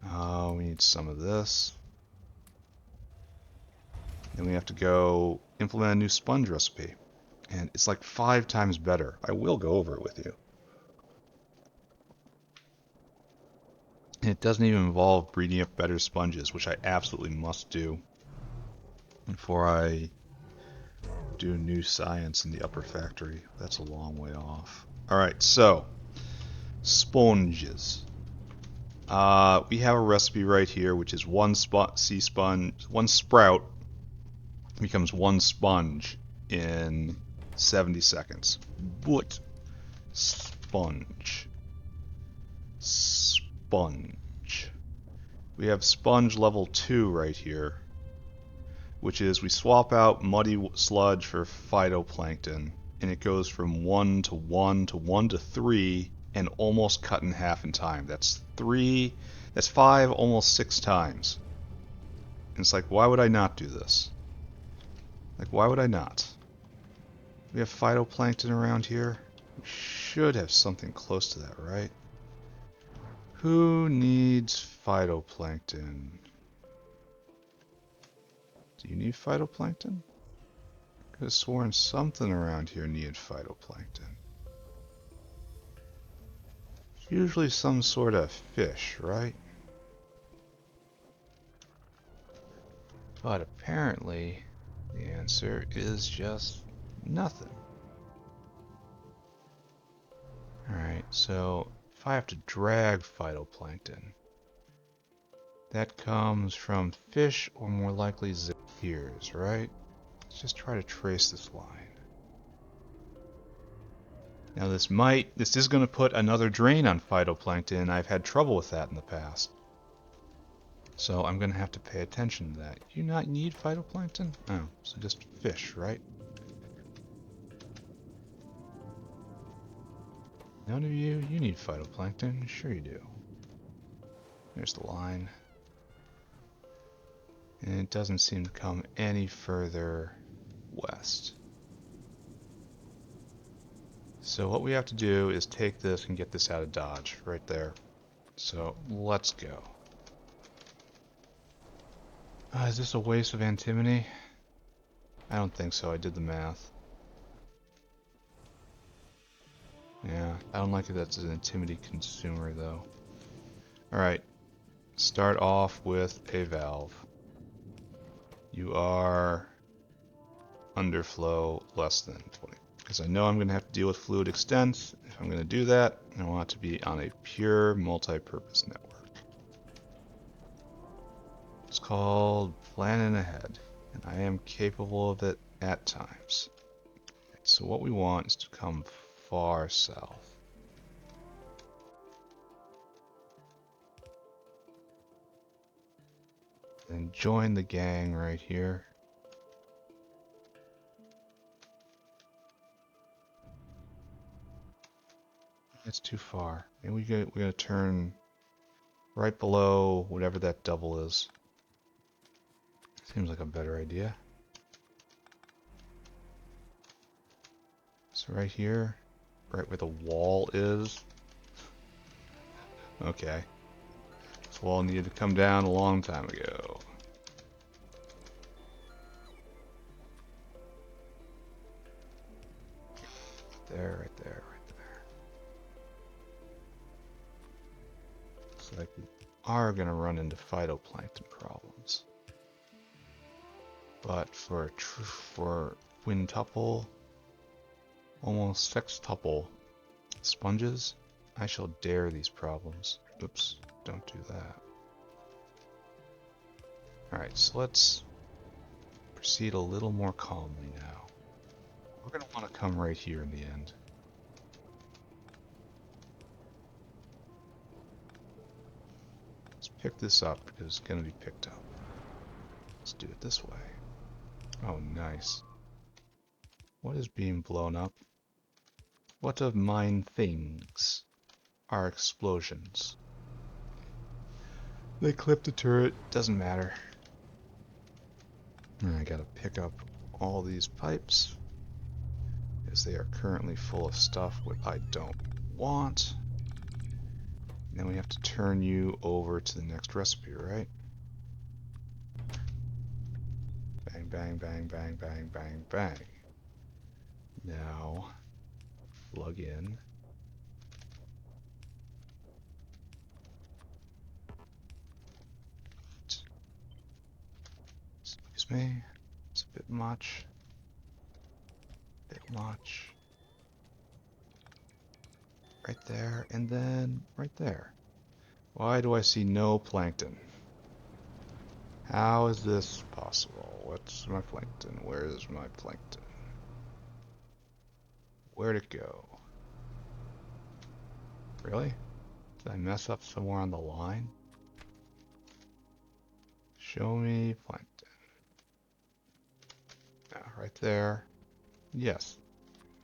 We need some of this. Then we have to go implement a new sponge recipe. And it's like 5 times better. I will go over it with you. And it doesn't even involve breeding up better sponges, which I absolutely must do before I do new science in the upper factory. That's a long way off. Alright, so sponges. We have a recipe right here, which is one sea sponge, one sprout becomes one sponge in 70 seconds. But sponge. Sponge. We have sponge level 2 right here, which is we swap out muddy sludge for phytoplankton, and it goes from 1 to 1 to 1 to 3, and almost cut in half in time. That's 5, almost 6 times. And it's like, why would I not do this? Like, why would I not? We have phytoplankton around here. We should have something close to that, right? Who needs phytoplankton? Do you need phytoplankton? I could have sworn something around here needed phytoplankton. Usually some sort of fish, right? But apparently, the answer is just nothing. Alright, so if I have to drag phytoplankton, that comes from fish or more likely zephyrs, right? Let's just try to trace this line. Now this is going to put another drain on phytoplankton. I've had trouble with that in the past. So I'm going to have to pay attention to that. Do you not need phytoplankton? Oh, so just fish, right? None of you? You need phytoplankton. Sure you do. There's the line. And it doesn't seem to come any further west. So what we have to do is take this and get this out of Dodge, right there. So let's go. Is this a waste of antimony? I don't think so, I did the math. Yeah, I don't like it that's an antimony consumer though. Alright, start off with a valve. You are underflow less than 20. Because I know I'm going to have to deal with fluid extents. If I'm going to do that, I want it to be on a pure multi-purpose network. It's called planning ahead, and I am capable of it at times. So what we want is to come far south. And join the gang right here. It's too far. And we're gonna turn right below whatever that double is. Seems like a better idea. So right here, right where the wall is. Okay. This wall needed to come down a long time ago. There, right there, right there. Looks like we are going to run into phytoplankton problems. But for quintuple, almost sextuple sponges, I shall dare these problems. Oops, don't do that. Alright, so let's proceed a little more calmly now. We're going to want to come right here in the end. Let's pick this up because it's going to be picked up. Let's do it this way. Oh, nice. What is being blown up? What of mine things are explosions? They clipped the turret, doesn't matter. I gotta pick up all these pipes because they are currently full of stuff which I don't want. And then we have to turn you over to the next recipe, right? Bang, bang, bang, bang, bang, bang, bang. Now, plug in. Excuse me, it's a bit much. Bit much. Right there, and then right there. Why do I see no plankton? How is this possible? What's my plankton? Where is my plankton? Where'd it go? Really? Did I mess up somewhere on the line? Show me plankton. Right there. Yes,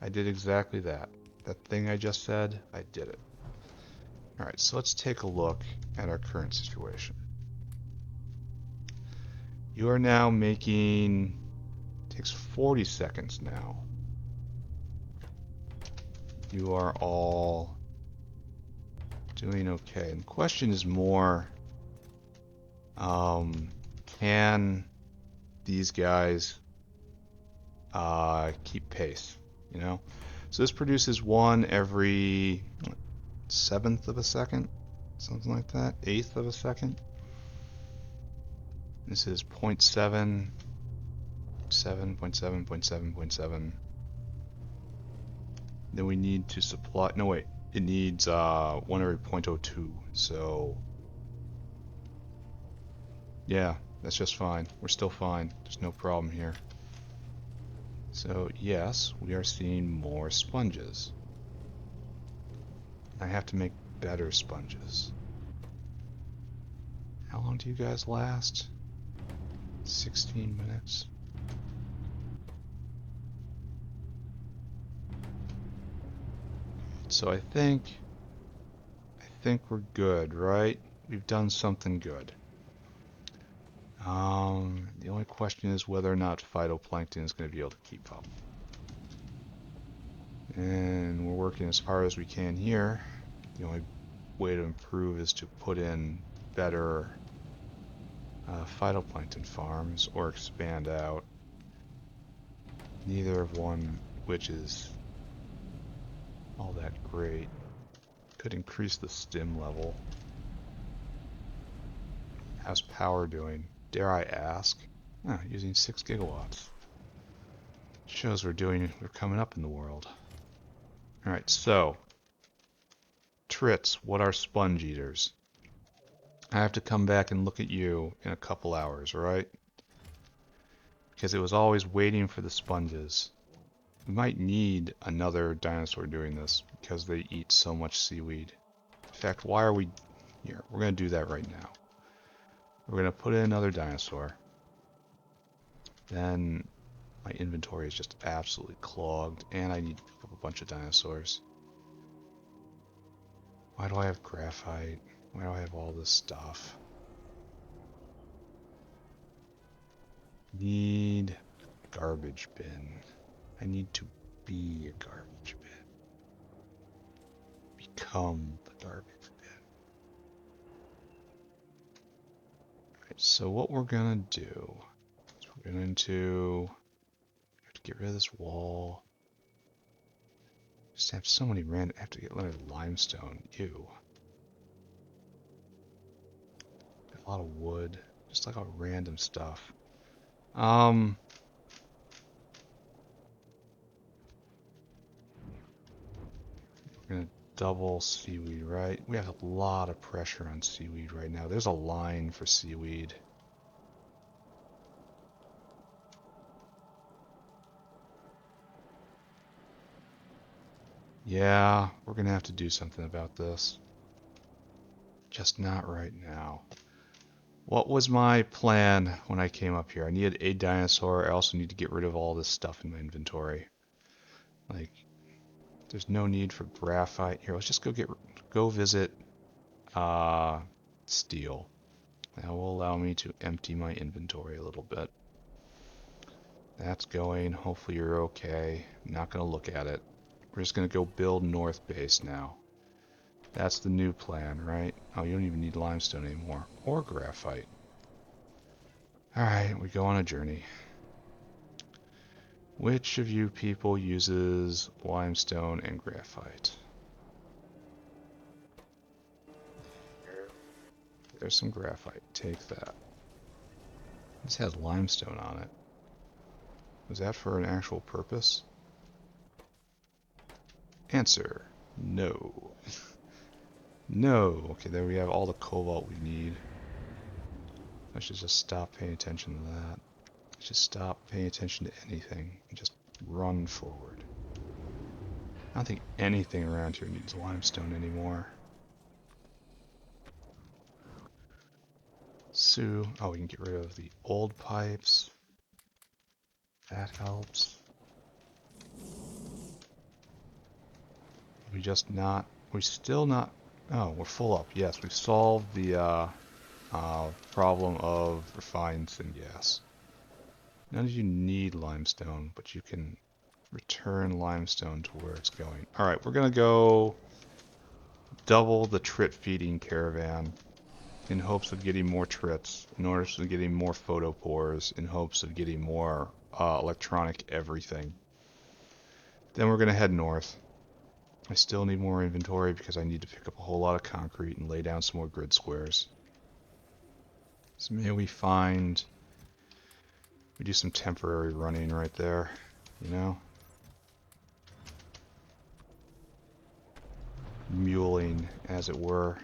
I did exactly that. That thing I just said, I did it. Alright, so let's take a look at our current situation. You are now making... takes 40 seconds now. You are all doing okay. And the question is more, can these guys keep pace, you know? So this produces one every 1/7 of a second, something like that, 1/8 of a second. This is 0.7, 7.7, 0.7. Then we need to supply, no wait, it needs one every 0.02, so yeah, that's just fine. We're still fine, there's no problem here. So yes, we are seeing more sponges. I have to make better sponges. How long do you guys last? 16 minutes. So I think we're good, right? We've done something good. The only question is whether or not phytoplankton is going to be able to keep up. And we're working as hard as we can here. The only way to improve is to put in better phytoplankton farms or expand out. Neither of one which is all that great. Could increase the stim level. How's power doing? Dare I ask? Oh, using 6 gigawatts. Shows we're coming up in the world. Alright, so Trits, what are sponge eaters? I have to come back and look at you in a couple hours, right? Because it was always waiting for the sponges. We might need another dinosaur doing this because they eat so much seaweed. In fact, why are we here? We're going to do that right now. We're going to put in another dinosaur. Then my inventory is just absolutely clogged and I need to pick up a bunch of dinosaurs. Why do I have graphite? Why do I have all this stuff? Need a garbage bin. I need to be a garbage bin. Become the garbage bin. Alright, so what we're gonna do is we're going to have to get rid of this wall. Just have so many random. I have to get rid of limestone. Ew. A lot of wood. Just like all random stuff. We're gonna double seaweed, right? We have a lot of pressure on seaweed right now. There's a line for seaweed. Yeah, we're gonna have to do something about this. Just not right now. What was my plan when I came up here? I needed a dinosaur. I also need to get rid of all this stuff in my inventory. Like, there's no need for graphite. Here, let's just go visit steel. That will allow me to empty my inventory a little bit. That's going. Hopefully you're okay. I'm not going to look at it. We're just going to go build North Base now. That's the new plan, right? Oh, you don't even need limestone anymore. Or graphite. Alright, we go on a journey. Which of you people uses limestone and graphite? There's some graphite. Take that. This has limestone on it. Was that for an actual purpose? Answer: no. No. Okay, there we have all the cobalt we need. I should just stop paying attention to that. I should stop paying attention to anything and just run forward. I don't think anything around here needs limestone anymore. Oh, we can get rid of the old pipes. That helps. We still not, oh, we're full up. Yes, we've solved the problem of refined syngas. None of you need limestone, but you can return limestone to where it's going. Alright, we're gonna go double the trit feeding caravan in hopes of getting more trits, in order to getting more photopores, in hopes of getting more electronic everything. Then we're gonna head north. I still need more inventory because I need to pick up a whole lot of concrete and lay down some more grid squares. So maybe we do some temporary running right there, you know? Muling, as it were.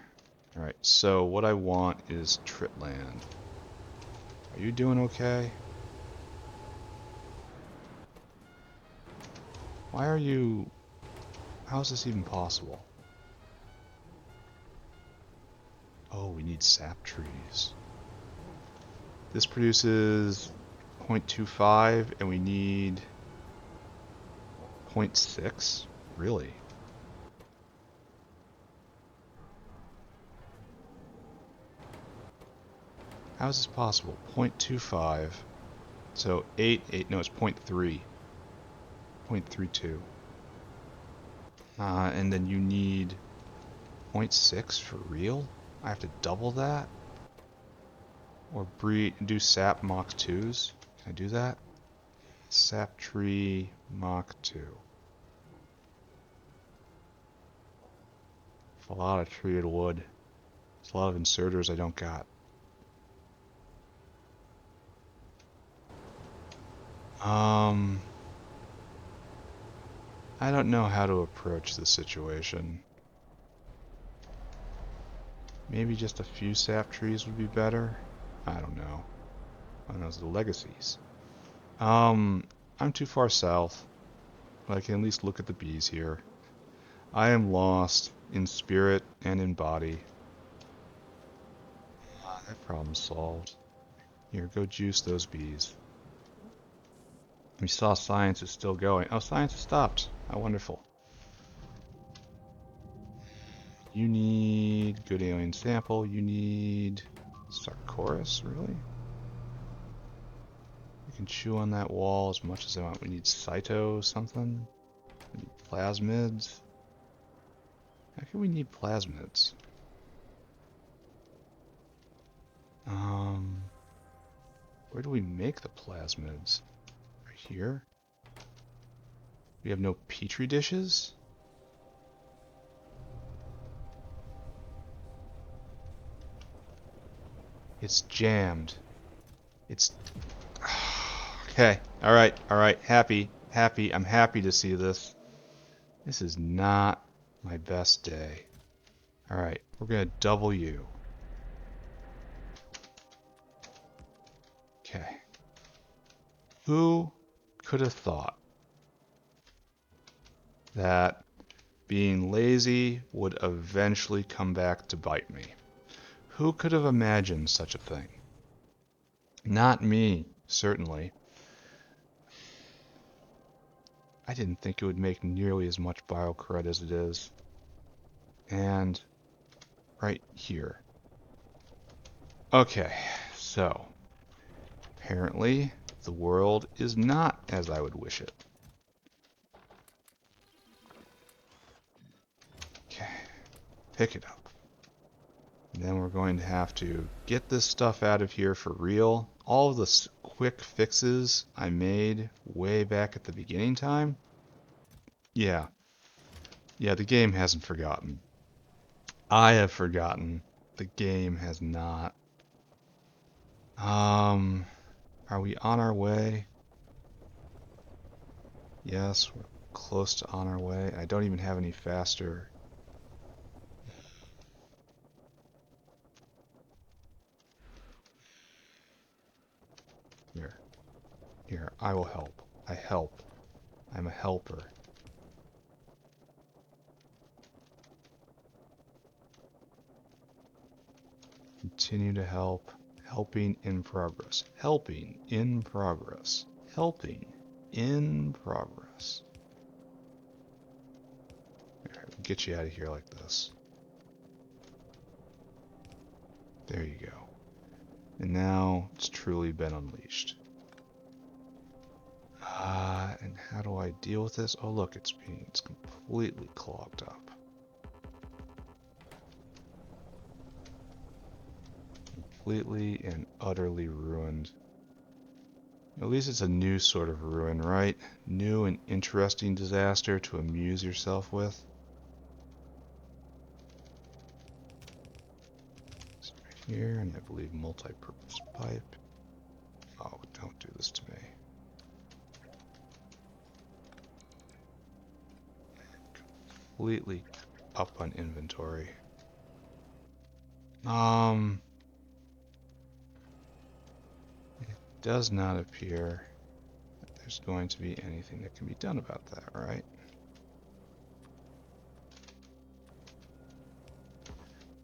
Alright, so what I want is Tritland. Are you doing okay? Why are you... How is this even possible? Oh, we need sap trees. This produces 0.25 and we need 0.6? Really? How is this possible? 0.25. So 8, no, it's 0.3. 0.32. And then you need 0.6 for real? I have to double that? Or do sap Mach 2s? Can I do that? Sap tree Mach 2. It's a lot of treated wood. It's a lot of inserters I don't got. I don't know how to approach this situation. Maybe just a few sap trees would be better? I don't know. I don't know, the legacies. I'm too far south, but I can at least look at the bees here. I am lost in spirit and in body. That problem's solved. Here, go juice those bees. We saw science is still going. Oh, science has stopped. How wonderful. You need good alien sample. You need Sarcoris, really? We can chew on that wall as much as I want. We need Cyto something. We need plasmids. How can we need plasmids? Where do we make the plasmids? Right here? We have no petri dishes? It's jammed. It's... Okay. Alright. Alright. Happy. Happy. I'm happy to see this. This is not my best day. Alright. We're going to double you. Okay. Who could have thought that being lazy would eventually come back to bite me? Who could have imagined such a thing? Not me, certainly. I didn't think it would make nearly as much biocrud as it is. And right here. Okay, so apparently the world is not as I would wish it. Okay, pick it up. And then we're going to have to get this stuff out of here for real. All of the quick fixes I made way back at the beginning time. Yeah, the game hasn't forgotten. I have forgotten. The game has not. Are we on our way? Yes, we're close to on our way. I don't even have any faster. Here, I will help. I help. I'm a helper. Continue to help. Helping in progress. Helping in progress. Helping in progress. Alright, we'll get you out of here like this. There you go. And now it's truly been unleashed. And how do I deal with this? Oh look, it's completely clogged up. Completely and utterly ruined. At least it's a new sort of ruin, right? New and interesting disaster to amuse yourself with. It's right here, and I believe multi-purpose pipe. Oh, don't do this to me. Completely up on inventory. It does not appear that there's going to be anything that can be done about that, right?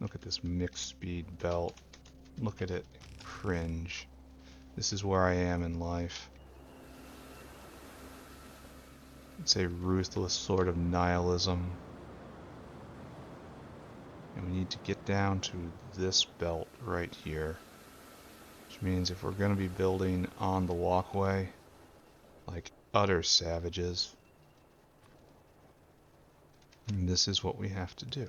Look at this mixed speed belt. Look at it. Cringe. This is where I am in life. It's a ruthless sort of nihilism. And we need to get down to this belt right here. means if we're going to be building on the walkway, like utter savages, this is what we have to do.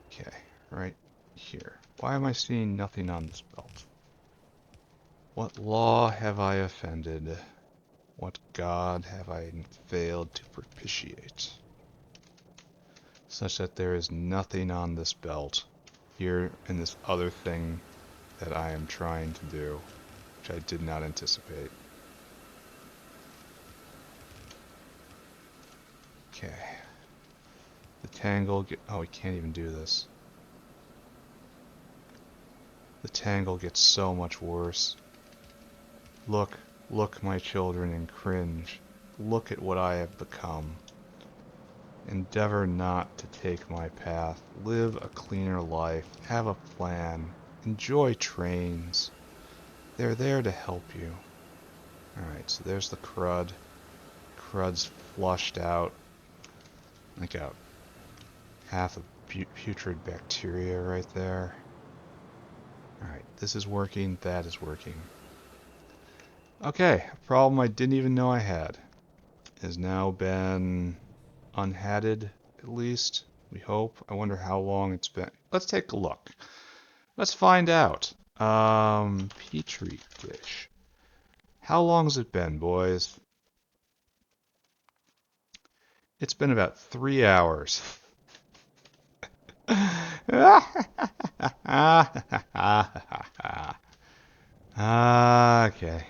Okay, right here. Why am I seeing nothing on this belt? What law have I offended? What god have I failed to propitiate? Such that there is nothing on this belt here in this other thing that I am trying to do, which I did not anticipate. Okay. The tangle oh, we can't even do this. The tangle gets so much worse. Look, my children, and cringe. Look at what I have become. Endeavor not to take my path. Live a cleaner life. Have a plan. Enjoy trains. They're there to help you. Alright, so there's the crud. Crud's flushed out. Like a half of putrid bacteria right there. Alright, this is working, that is working. Okay, a problem I didn't even know I had has now been unhatted, at least. We hope. I wonder how long it's been. Let's take a look. Let's find out. Petri dish. How long has it been, boys? It's been about 3 hours. Okay.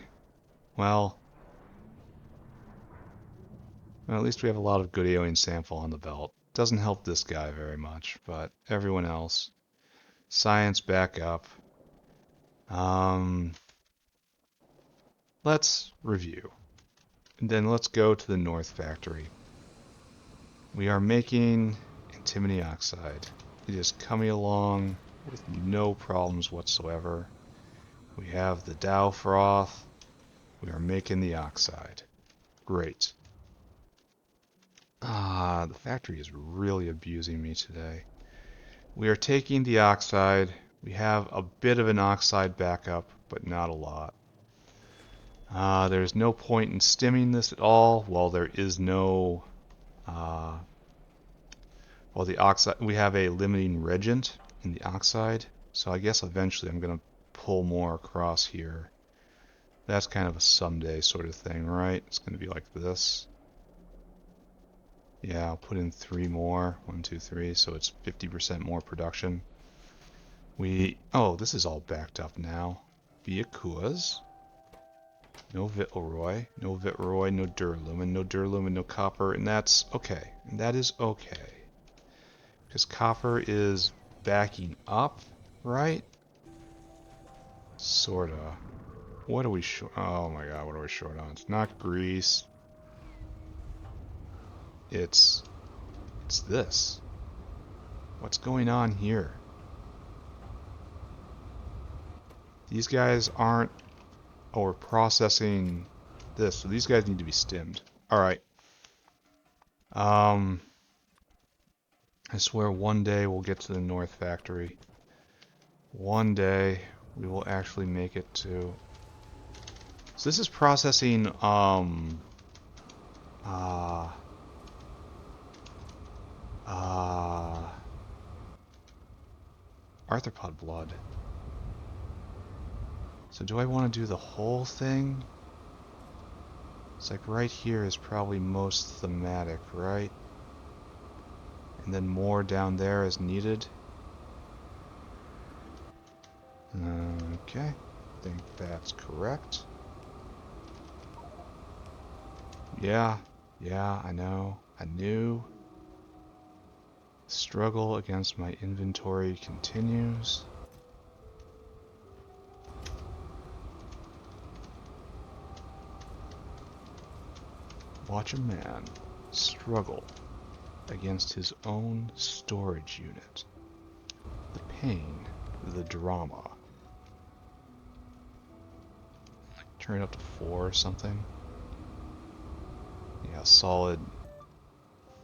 Well, at least we have a lot of good alien sample on the belt. Doesn't help this guy very much, but everyone else. Science back up. Let's review. And then let's go to the North Factory. We are making antimony oxide. It is coming along with no problems whatsoever. We have the Dow froth. We are making the oxide. Great. The factory is really abusing me today. We are taking the oxide. We have a bit of an oxide backup, but not a lot. There's no point in stimming this at all. Well, there is no... well, the oxide... We have a limiting reagent in the oxide, so I guess eventually I'm going to pull more across here. That's kind of a someday sort of thing, right? It's going to be like this. Yeah, I'll put in 3 more. 1, 2, 3, so it's 50% more production. Oh, this is all backed up now. Because no Vitleroy, no Durlumin, no copper, and that's okay. And that is okay. Because copper is backing up, right? Sorta. What are we short? Oh my god, what are we short on? It's not grease. It's this. What's going on here? These guys aren't... Oh, we're processing this, so these guys need to be stimmed. Alright. I swear one day we'll get to the North Factory. One day we will actually make it to... So this is processing, arthropod blood. So do I want to do the whole thing? It's like right here is probably most thematic, right? And then more down there is needed. Okay, I think that's correct. Yeah, I know. I knew. Struggle against my inventory continues. Watch a man struggle against his own storage unit. The pain, the drama. Turn it up to 4 or something. Yeah, solid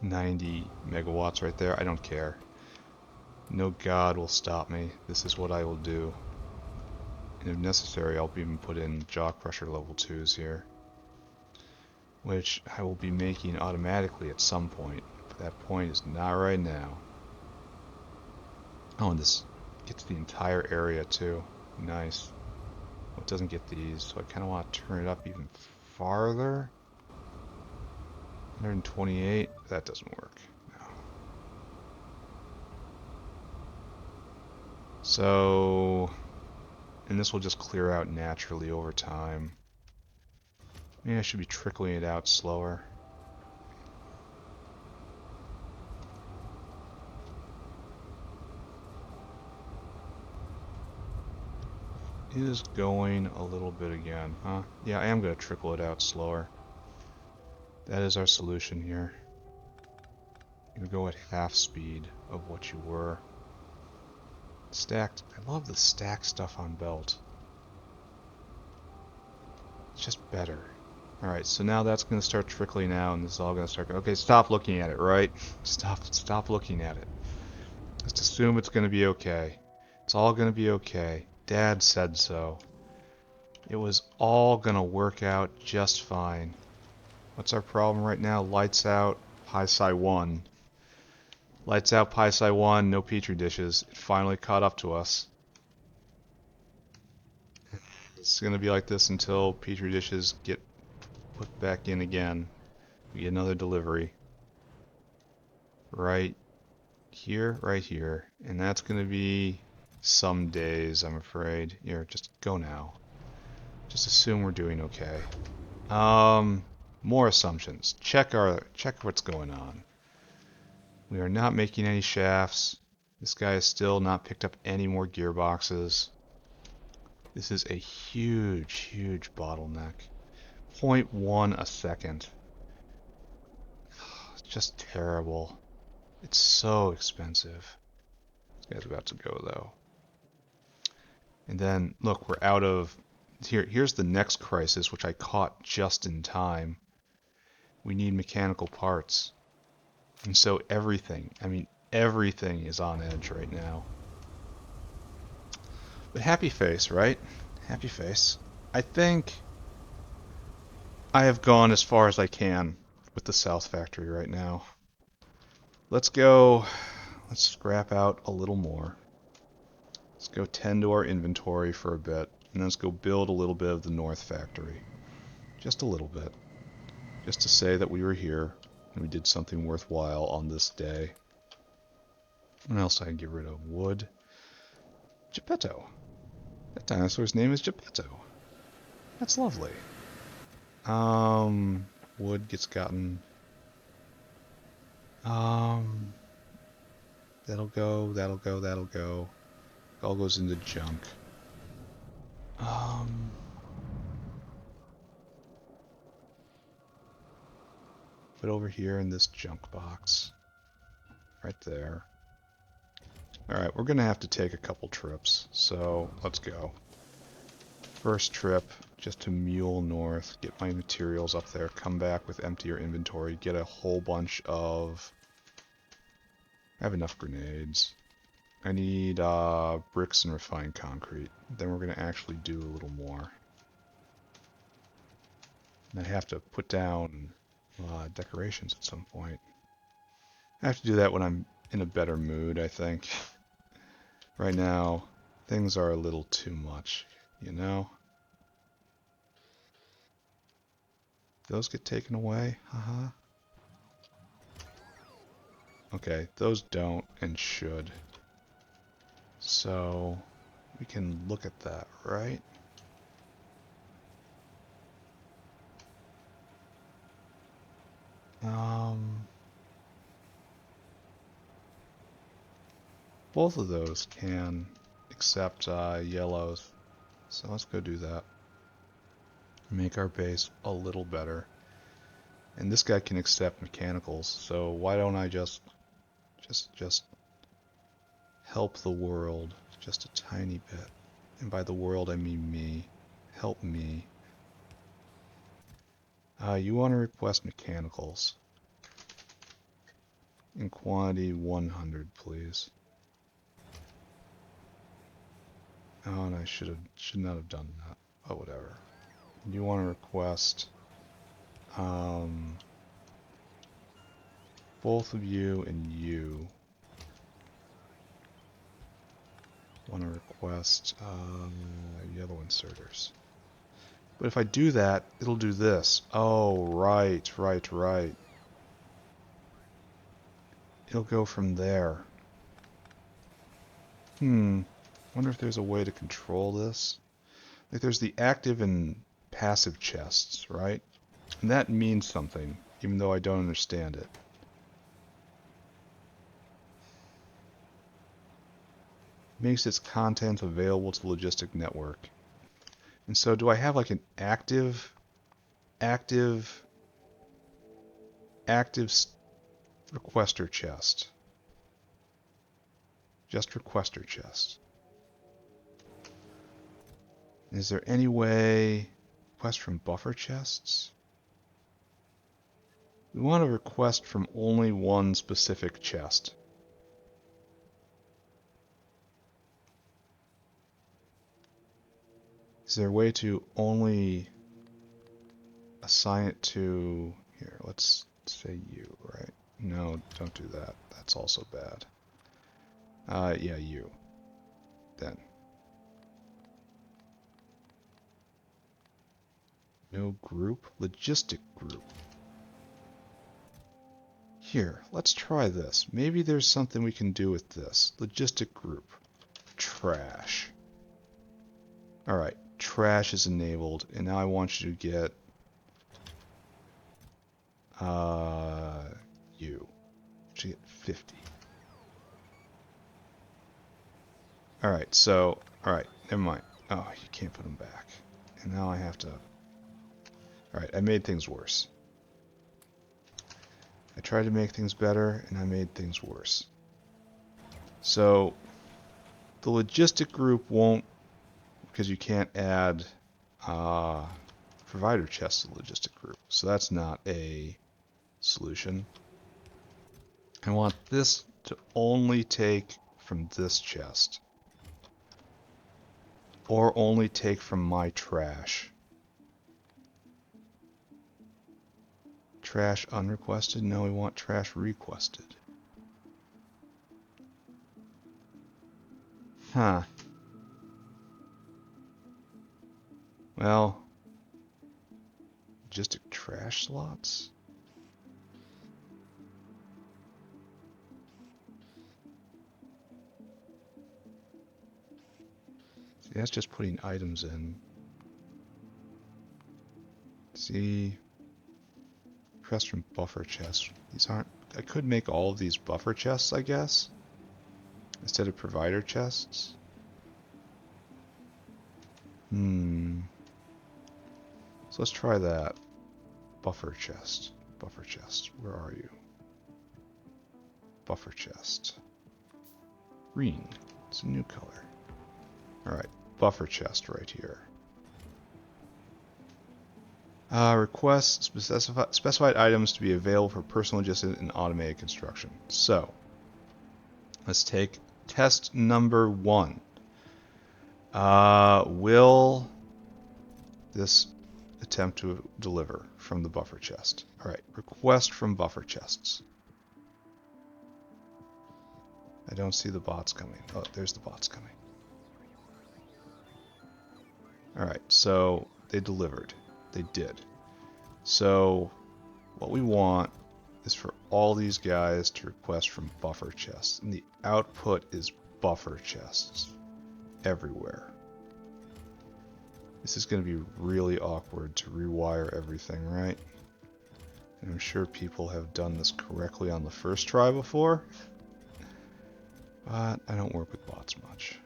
90 megawatts right there. I don't care. No god will stop me. This is what I will do. And if necessary, I'll even put in jaw crusher level 2s here, which I will be making automatically at some point. But that point is not right now. Oh, and this gets the entire area too. Nice. Well, it doesn't get these, so I kind of want to turn it up even farther. 128. That doesn't work. No. So, and this will just clear out naturally over time. Maybe I should be trickling it out slower. It is going a little bit again, huh? Yeah, I am going to trickle it out slower. That is our solution here. You go at half speed of what you were. Stacked. I love the stacked stuff on belt. It's just better. Alright, so now that's going to start trickling out, and this is all going to start... Okay, stop looking at it, right? Stop looking at it. Just assume it's going to be okay. It's all going to be okay. Dad said so. It was all going to work out just fine. What's our problem right now? Lights out, Pi-Sci 1. Lights out, Pi-Sci 1, no petri dishes. It finally caught up to us. It's going to be like this until petri dishes get put back in again. We get another delivery. Right here. And that's going to be some days, I'm afraid. Here, just go now. Just assume we're doing okay. More assumptions. Check what's going on. We are not making any shafts. This guy has still not picked up any more gearboxes. This is a huge bottleneck. 0.1 a second. It's just terrible. It's so expensive. This guy's about to go though. And then, look, we're out of... Here's the next crisis, which I caught just in time. We need mechanical parts. And so everything, I mean, everything is on edge right now. But happy face, right? Happy face. I think I have gone as far as I can with the South Factory right now. Let's scrap out a little more. Let's go tend to our inventory for a bit, and then let's go build a little bit of the North Factory. Just a little bit. Just to say that we were here, and we did something worthwhile on this day. What else I can get rid of? Wood. Geppetto. That dinosaur's name is Geppetto. That's lovely. Wood gets gotten. That'll go. It all goes into junk. Put over here in this junk box. Right there. Alright, we're gonna have to take a couple trips, so let's go. First trip, just to mule north, get my materials up there, come back with emptier inventory, get a whole bunch of... I have enough grenades. I need bricks and refined concrete. Then we're gonna actually do a little more. And I have to put down decorations at some point. I have to do that when I'm in a better mood, I think. Right now, things are a little too much, you know? Those get taken away? Haha. Okay, those don't and should. So, we can look at that, right? Both of those can accept yellows. So let's go do that. Make our base a little better. And this guy can accept mechanicals, so why don't I just help the world just a tiny bit. And by the world I mean me. Help me. You want to request mechanicals. In quantity 100, please. Oh, and I should not have done that. Oh, whatever. You want to request both of you and you want to request yellow inserters. But if I do that, it'll do this. Oh, right. It'll go from there. Wonder if there's a way to control this. Like there's the active and passive chests, right? And that means something, even though I don't understand it. Makes its content available to the logistic network. And so do I have like an active requester chest? Just requester chest. Is there any way request from buffer chests? We want to request from only one specific chest. Is there a way to only assign it to... Here, let's say you, right? No, don't do that. That's also bad. Yeah, you. Then. No group? Logistic group. Here, let's try this. Maybe there's something we can do with this. Logistic group. Trash. Alright, trash is enabled, and now I want you to get you. Should get 50. Alright, so, alright, never mind. Oh, you can't put them back. And now I have to... Alright, I made things worse. I tried to make things better, and I made things worse. So, the logistic group won't, because you can't add provider chests to the logistic group. So that's not a solution. I want this to only take from this chest. Or only take from my trash. Trash unrequested? No, we want trash requested. Huh. Well, logistic trash slots? See, that's just putting items in. See, request from buffer chests. These aren't... I could make all of these buffer chests, I guess, instead of provider chests. So let's try that. Buffer chest. Buffer chest. Where are you? Buffer chest. Green. It's a new color. Alright. Buffer chest right here. Request specified items to be available for personal logistics and automated construction. So, let's take test number 1. Will this attempt to deliver from the buffer chest? Alright, request from buffer chests. I don't see the bots coming. Oh, there's the bots coming. Alright, so they delivered. They did. So what we want is for all these guys to request from buffer chests. And the output is buffer chests everywhere. This is going to be really awkward to rewire everything, right? And I'm sure people have done this correctly on the first try before. But I don't work with bots much.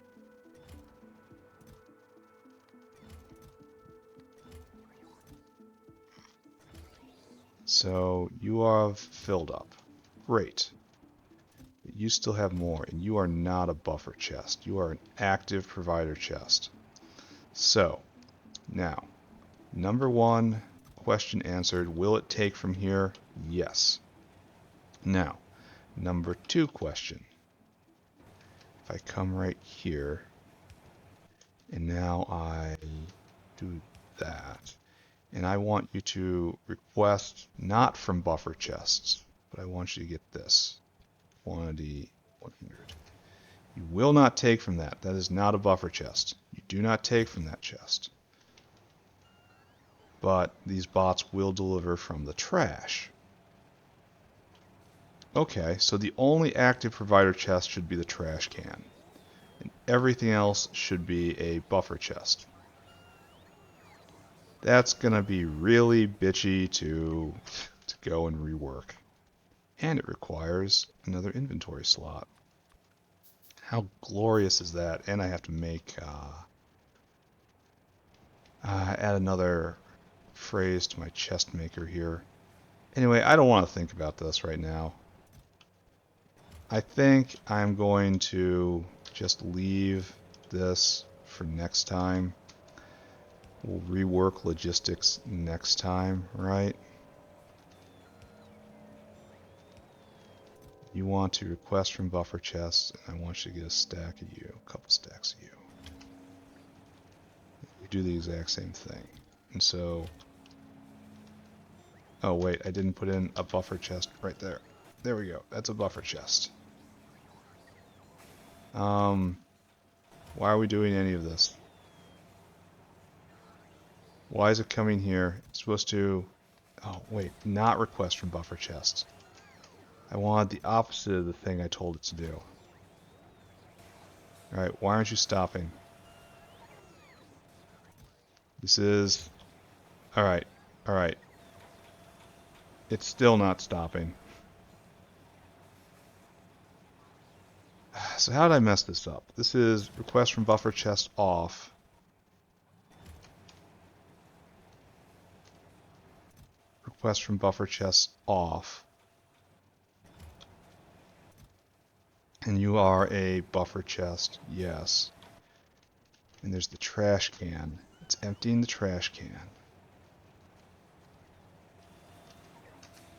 So you are filled up. Great. But you still have more, and you are not a buffer chest. You are an active provider chest. So, now, number 1, question answered. Will it take from here? Yes. Now, number 2 question. If I come right here, now I do that. And I want you to request not from buffer chests, but I want you to get this. Quantity 100. You will not take from that. That is not a buffer chest. You do not take from that chest. But these bots will deliver from the trash. Okay, so the only active provider chest should be the trash can. And everything else should be a buffer chest. That's going to be really bitchy to go and rework. And it requires another inventory slot. How glorious is that? And I have to make add another phrase to my chest maker here. Anyway, I don't want to think about this right now. I think I'm going to just leave this for next time. We'll rework logistics next time, right? You want to request from buffer chests, and I want you to get a stack of you, a couple stacks of you. We do the exact same thing. And so, oh wait, I didn't put in a buffer chest right there. There we go, that's a buffer chest. Why are we doing any of this? Why is it coming here? It's supposed to, oh wait, not request from buffer chests. I wanted the opposite of the thing I told it to do. Alright, why aren't you stopping? This is... Alright, alright. It's still not stopping. So how did I mess this up? This is request from buffer chest off. Request from buffer chest off. And you are a buffer chest, yes. And there's the trash can. It's emptying the trash can.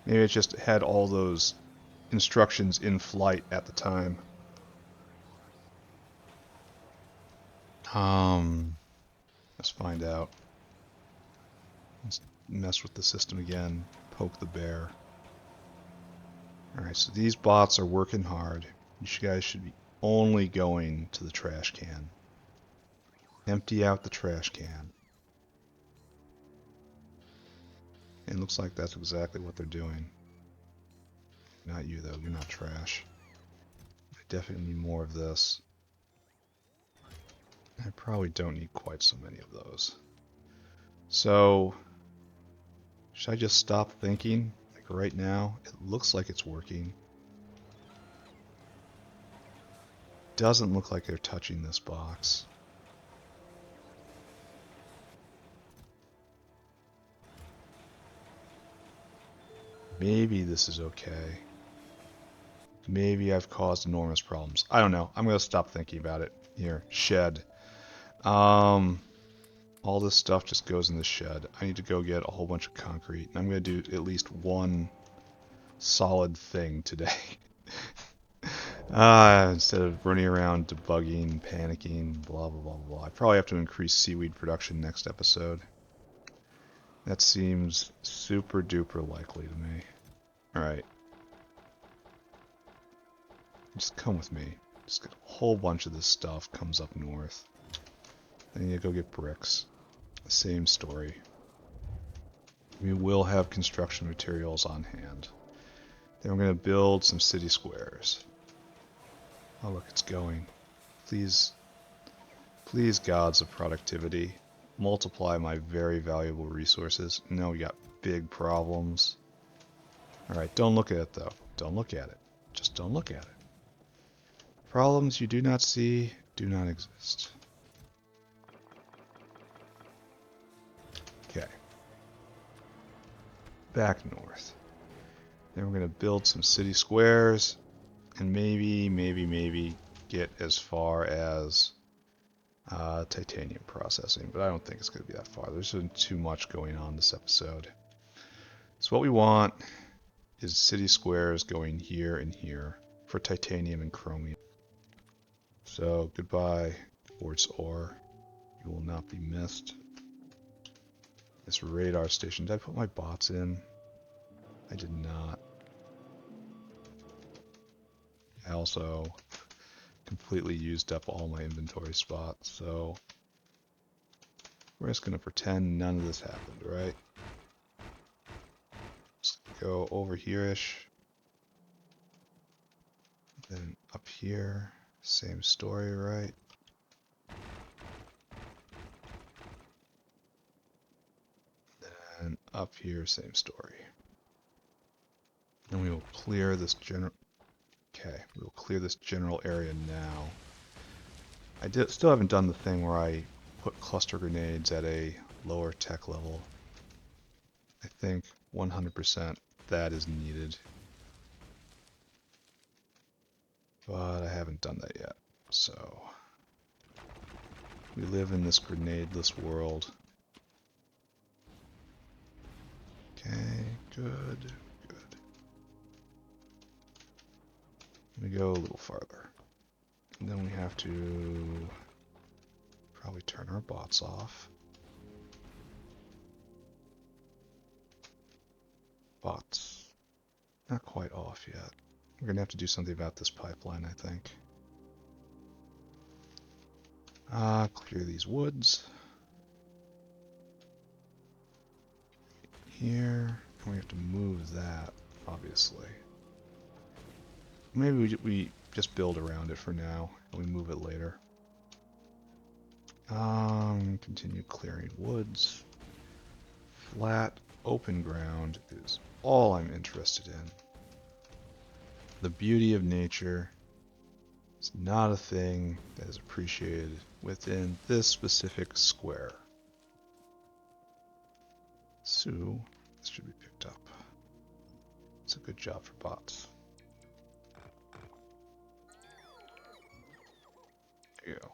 Maybe it just had all those instructions in flight at the time. Let's find out. Let's mess with the system again. Poke the bear. Alright, so these bots are working hard. You guys should be only going to the trash can. Empty out the trash can. It looks like that's exactly what they're doing. Not you though, you're not trash. I definitely need more of this. I probably don't need quite so many of those. So, should I just stop thinking? Like right now, it looks like it's working. Doesn't look like they're touching this box. Maybe this is okay. Maybe I've caused enormous problems. I don't know. I'm going to stop thinking about it. Here, shed. All this stuff just goes in the shed. I need to go get a whole bunch of concrete. And I'm going to do at least one solid thing today. Instead of running around debugging, panicking, blah, blah, blah, blah. I probably have to increase seaweed production next episode. That seems super duper likely to me. Alright. Just come with me. Just get a whole bunch of this stuff comes up north. Then you go get bricks. Same story. We will have construction materials on hand. Then we're going to build some city squares. Oh look, it's going. Please, please gods of productivity, multiply my very valuable resources. No, we got big problems. Alright, don't look at it though. Don't look at it. Just don't look at it. Problems you do not see do not exist. Okay. Back north. Then we're going to build some city squares and maybe get as far as titanium processing, but I don't think it's going to be that far. There's too much going on this episode. So what we want is city squares going here and here for titanium and chromium. So goodbye quartz ore. You will not be missed. This radar station. Did I put my bots in? I did not. I also completely used up all my inventory spots, so we're just going to pretend none of this happened, right? Let's go over here-ish. Then up here, same story, right? Then up here, same story. And we will clear this general... Okay, we will clear this general area now. I still haven't done the thing where I put cluster grenades at a lower tech level. I think 100% that is needed. But I haven't done that yet. So we live in this grenadeless world. Okay, good, good. Let me go a little farther. And then we have to probably turn our bots off. Bots. Not quite off yet. We're going to have to do something about this pipeline, I think. Clear these woods. Here. And we have to move that, obviously. Maybe we just build around it for now, and we move it later. Continue clearing woods. Flat, open ground is all I'm interested in. The beauty of nature is not a thing that is appreciated within this specific square. So, this should be picked up. It's a good job for bots. There you go.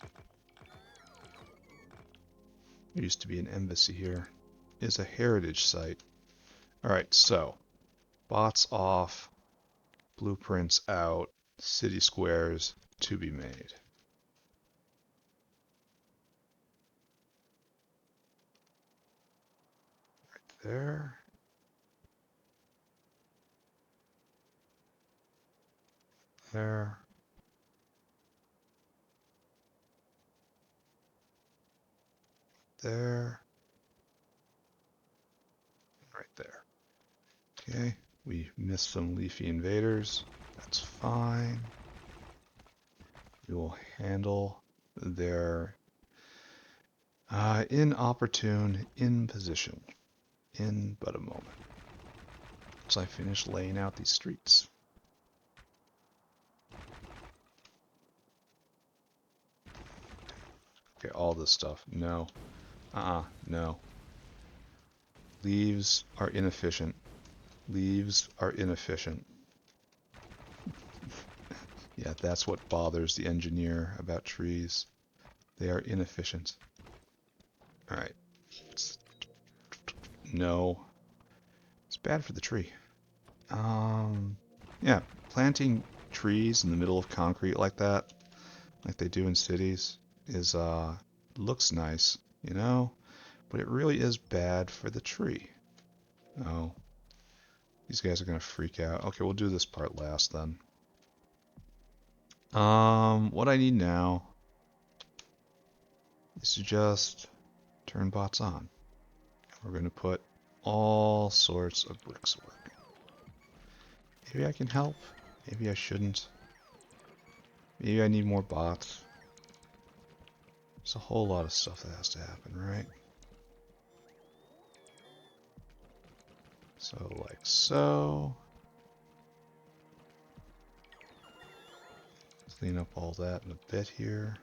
There used to be an embassy here. It is a heritage site. Alright, so bots off, blueprints out, city squares to be made. Right there. There. There. Right there. Okay, we missed some leafy invaders. That's fine. We will handle their inopportune imposition in but a moment. So I finish laying out these streets. Okay, all this stuff. No. No. Leaves are inefficient. Leaves are inefficient. Yeah, that's what bothers the engineer about trees. They are inefficient. Alright. No. It's bad for the tree. Yeah, planting trees in the middle of concrete like that, like they do in cities, is, looks nice, you know? But it really is bad for the tree. Oh. These guys are gonna freak out. Okay, we'll do this part last then. What I need now is to just turn bots on. We're gonna put all sorts of bricks work. Maybe I can help. Maybe I shouldn't. Maybe I need more bots. There's a whole lot of stuff that has to happen, right? So, like so. Clean up all that in a bit here.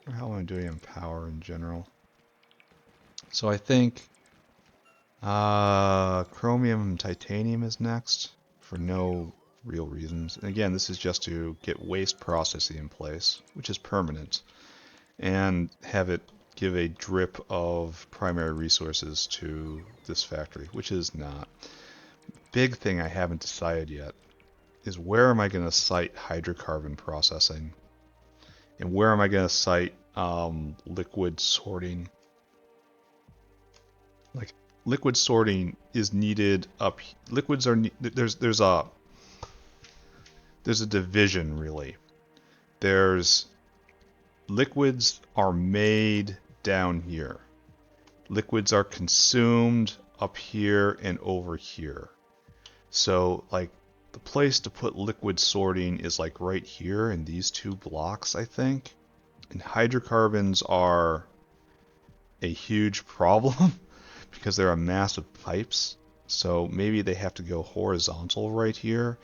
Or how am I doing on power in general? So I think chromium and titanium is next for no real reasons. And again, this is just to get waste processing in place, which is permanent, and have it give a drip of primary resources to this factory, which is not. Big thing I haven't decided yet is where am I going to site hydrocarbon processing? And where am I going to site liquid sorting. Like liquid sorting is needed up. Liquids are there's a division really. There's liquids are made down here. Liquids are consumed up here and over here. So like the place to put liquid sorting is like right here in these two blocks, I think. And hydrocarbons are a huge problem because there are massive pipes. So maybe they have to go horizontal right here,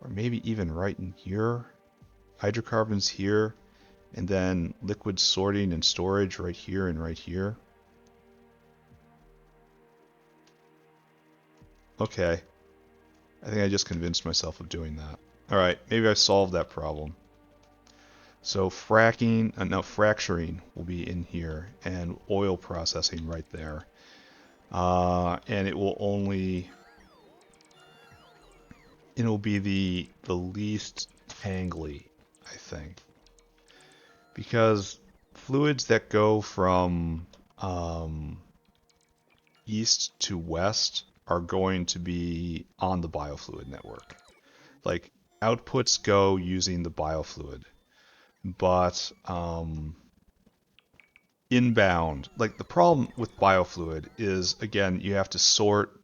or maybe even right in here. Hydrocarbons here, and then liquid sorting and storage right here and right here. Okay. I think I just convinced myself of doing that. Alright, maybe I solved that problem. So fracturing will be in here, and oil processing right there. And it'll be the least tangly, I think. Because fluids that go from east to west are going to be on the biofluid network. Like outputs go using the biofluid, but inbound, like the problem with biofluid is, again, you have to sort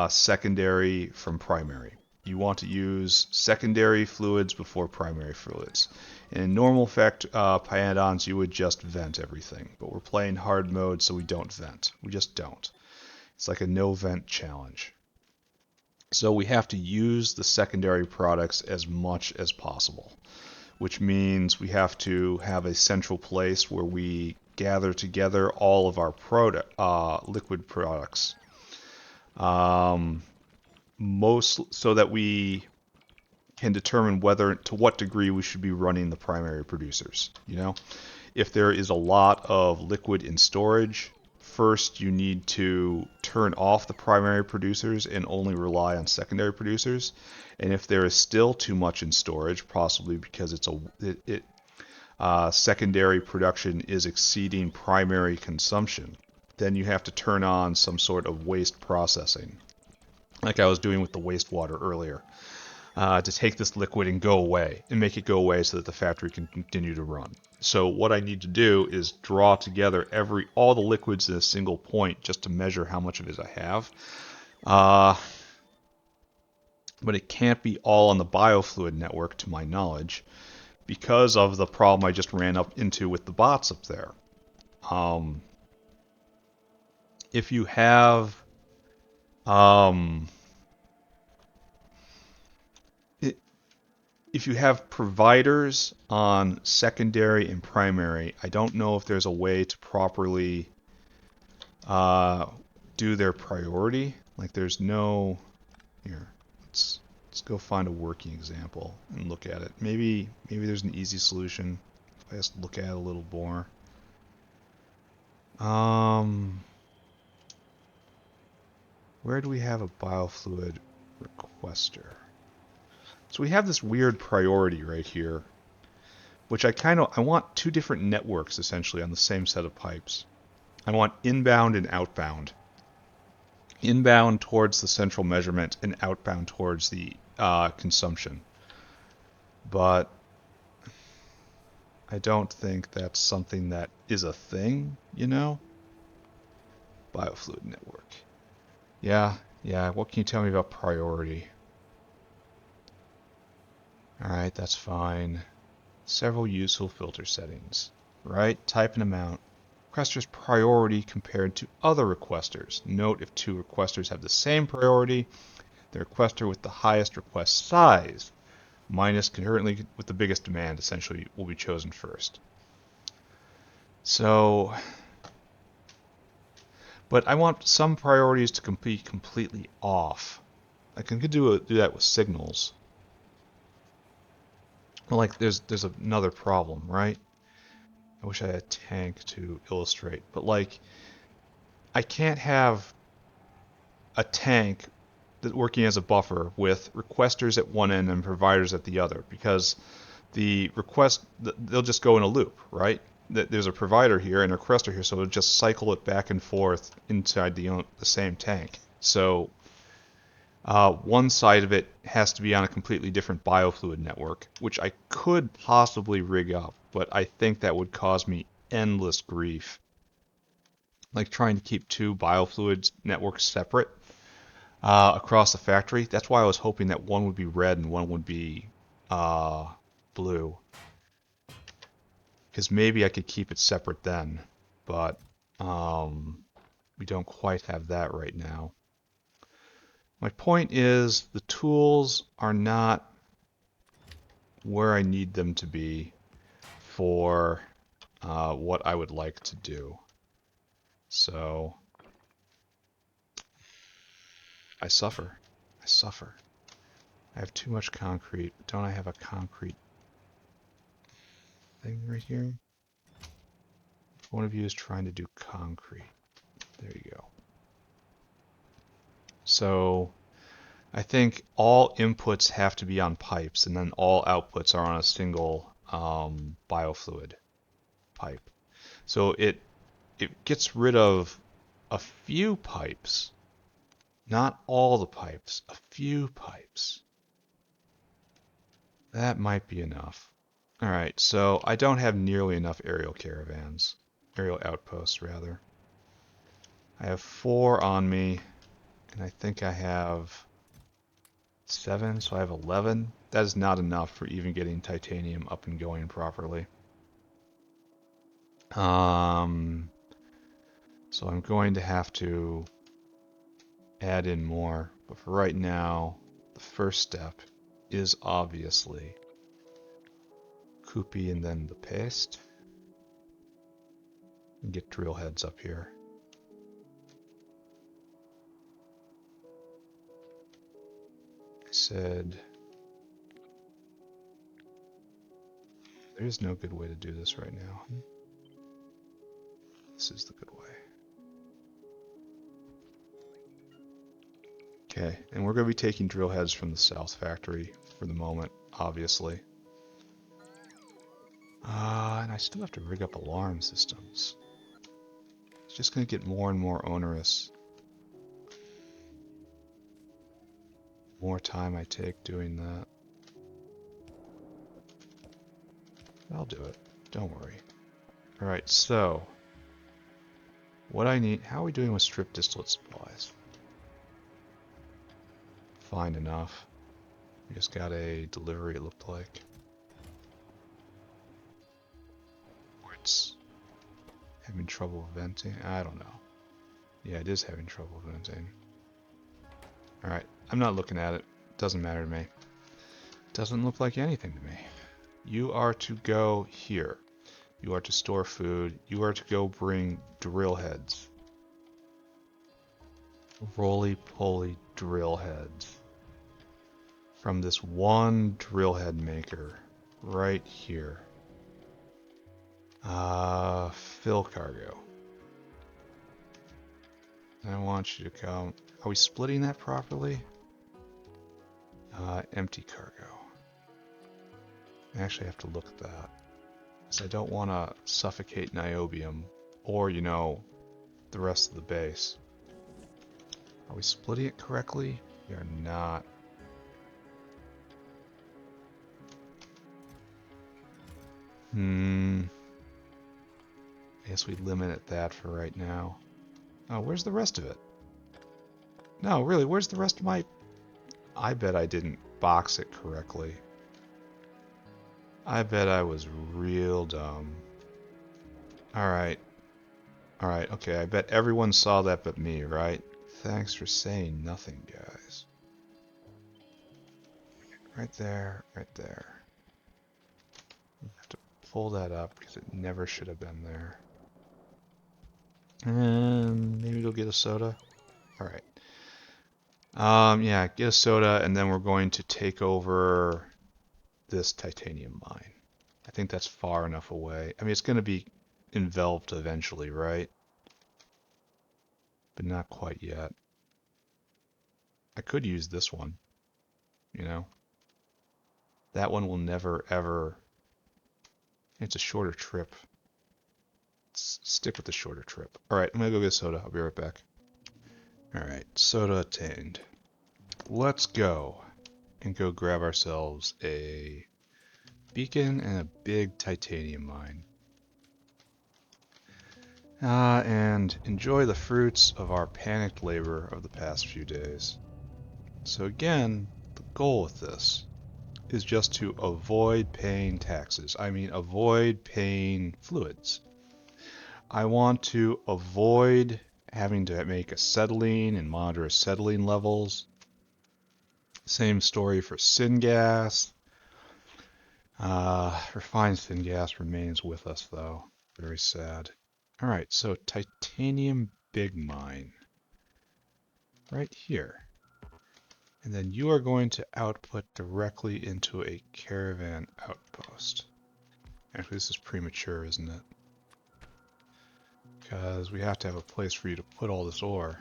secondary from primary. You want to use secondary fluids before primary fluids. In normal Pyanodons, you would just vent everything, but we're playing hard mode, so we don't vent. We just don't. It's like a no vent challenge. So we have to use the secondary products as much as possible, which means we have to have a central place where we gather together all of our liquid products. Most so that we can determine to what degree we should be running the primary producers. You know, if there is a lot of liquid in storage, first you need to turn off the primary producers and only rely on secondary producers. And if there is still too much in storage, possibly because secondary production is exceeding primary consumption, then you have to turn on some sort of waste processing, like I was doing with the wastewater earlier, to take this liquid and go away, and make it go away so that the factory can continue to run. So what I need to do is draw together all the liquids in a single point just to measure how much of it I have. But it can't be all on the biofluid network, to my knowledge, because of the problem I just ran up into with the bots up there. If you have if you have providers on secondary and primary, I don't know if there's a way to properly do their priority. Like there's no here. Let's go find a working example and look at it. Maybe there's an easy solution if I just look at it a little more. Where do we have a biofluid requester? So we have this weird priority right here, which I want two different networks essentially on the same set of pipes. I want inbound and outbound. Inbound towards the central measurement and outbound towards the consumption. But I don't think that's something that is a thing, you know? Biofluid network. Yeah, what can you tell me about priority? Alright, that's fine. Several useful filter settings. Right, type and amount. Requester's priority compared to other requesters. Note if two requesters have the same priority, the requester with the highest request size minus concurrently with the biggest demand essentially will be chosen first. So, but I want some priorities to be completely off. I can do that with signals. Well, like there's another problem, right? I wish I had a tank to illustrate, but like I can't have a tank that working as a buffer with requesters at one end and providers at the other, because the request, they'll just go in a loop, right? There's a provider here and a requester here, so it'll just cycle it back and forth inside the same tank. So one side of it has to be on a completely different biofluid network, which I could possibly rig up, but I think that would cause me endless grief. Like trying to keep two biofluids networks separate across the factory. That's why I was hoping that one would be red and one would be blue. Because maybe I could keep it separate then, but we don't quite have that right now. My point is the tools are not where I need them to be for what I would like to do. So I suffer. I suffer. I have too much concrete. Don't I have a concrete thing right here? One of you is trying to do concrete. There you go. So I think all inputs have to be on pipes, and then all outputs are on a single biofluid pipe. So it gets rid of a few pipes, not all the pipes, a few pipes. That might be enough. All right, so I don't have nearly enough aerial outposts rather. I have 4 on me, and I think I have 7, so I have 11. That is not enough for even getting titanium up and going properly. So I'm going to have to add in more, but for right now, the first step is obviously Koopy and then the paste. And get drill heads up here. I said there is no good way to do this right now. This is the good way. Okay, and we're going to be taking drill heads from the south factory for the moment, obviously. And I still have to rig up alarm systems. It's just going to get more and more onerous. The more time I take doing that. I'll do it. Don't worry. Alright, so what I need, how are we doing with strip distillate supplies? Fine enough. We just got a delivery, it looked like. It's having trouble venting? I don't know. Yeah, it is having trouble venting. Alright, I'm not looking at it. Doesn't matter to me. Doesn't look like anything to me. You are to go here. You are to store food. You are to go bring drill heads. Roly-poly drill heads. From this one drill head maker. Right here. Fill cargo. I want you to come. Are we splitting that properly? Empty cargo. I actually have to look at that. Because I don't want to suffocate niobium. Or, you know, the rest of the base. Are we splitting it correctly? We are not. I guess we limit at that for right now. Oh, where's the rest of it? No, really, where's the rest of my... I bet I didn't box it correctly. I bet I was real dumb. Alright. Alright, okay, I bet everyone saw that but me, right? Thanks for saying nothing, guys. Right there, right there. I have to pull that up because it never should have been there. And maybe go get a soda. Alright. Yeah, get a soda, and then we're going to take over this titanium mine. I think that's far enough away. I mean, it's going to be enveloped eventually, right? But not quite yet. I could use this one, you know? That one will never, ever It's a shorter trip. Stick with the shorter trip. Alright, I'm gonna go get soda. I'll be right back. Alright, soda attained. Let's go and go grab ourselves a beacon and a big titanium mine. And enjoy the fruits of our panicked labor of the past few days. So again, the goal with this is just to avoid paying taxes. I mean, avoid paying fluids. I want to avoid having to make acetylene and monitor acetylene levels. Same story for syngas. Refined syngas remains with us though. Very sad. Alright, so titanium big mine. Right here. And then you are going to output directly into a caravan outpost. Actually, this is premature, isn't it? Because we have to have a place for you to put all this ore.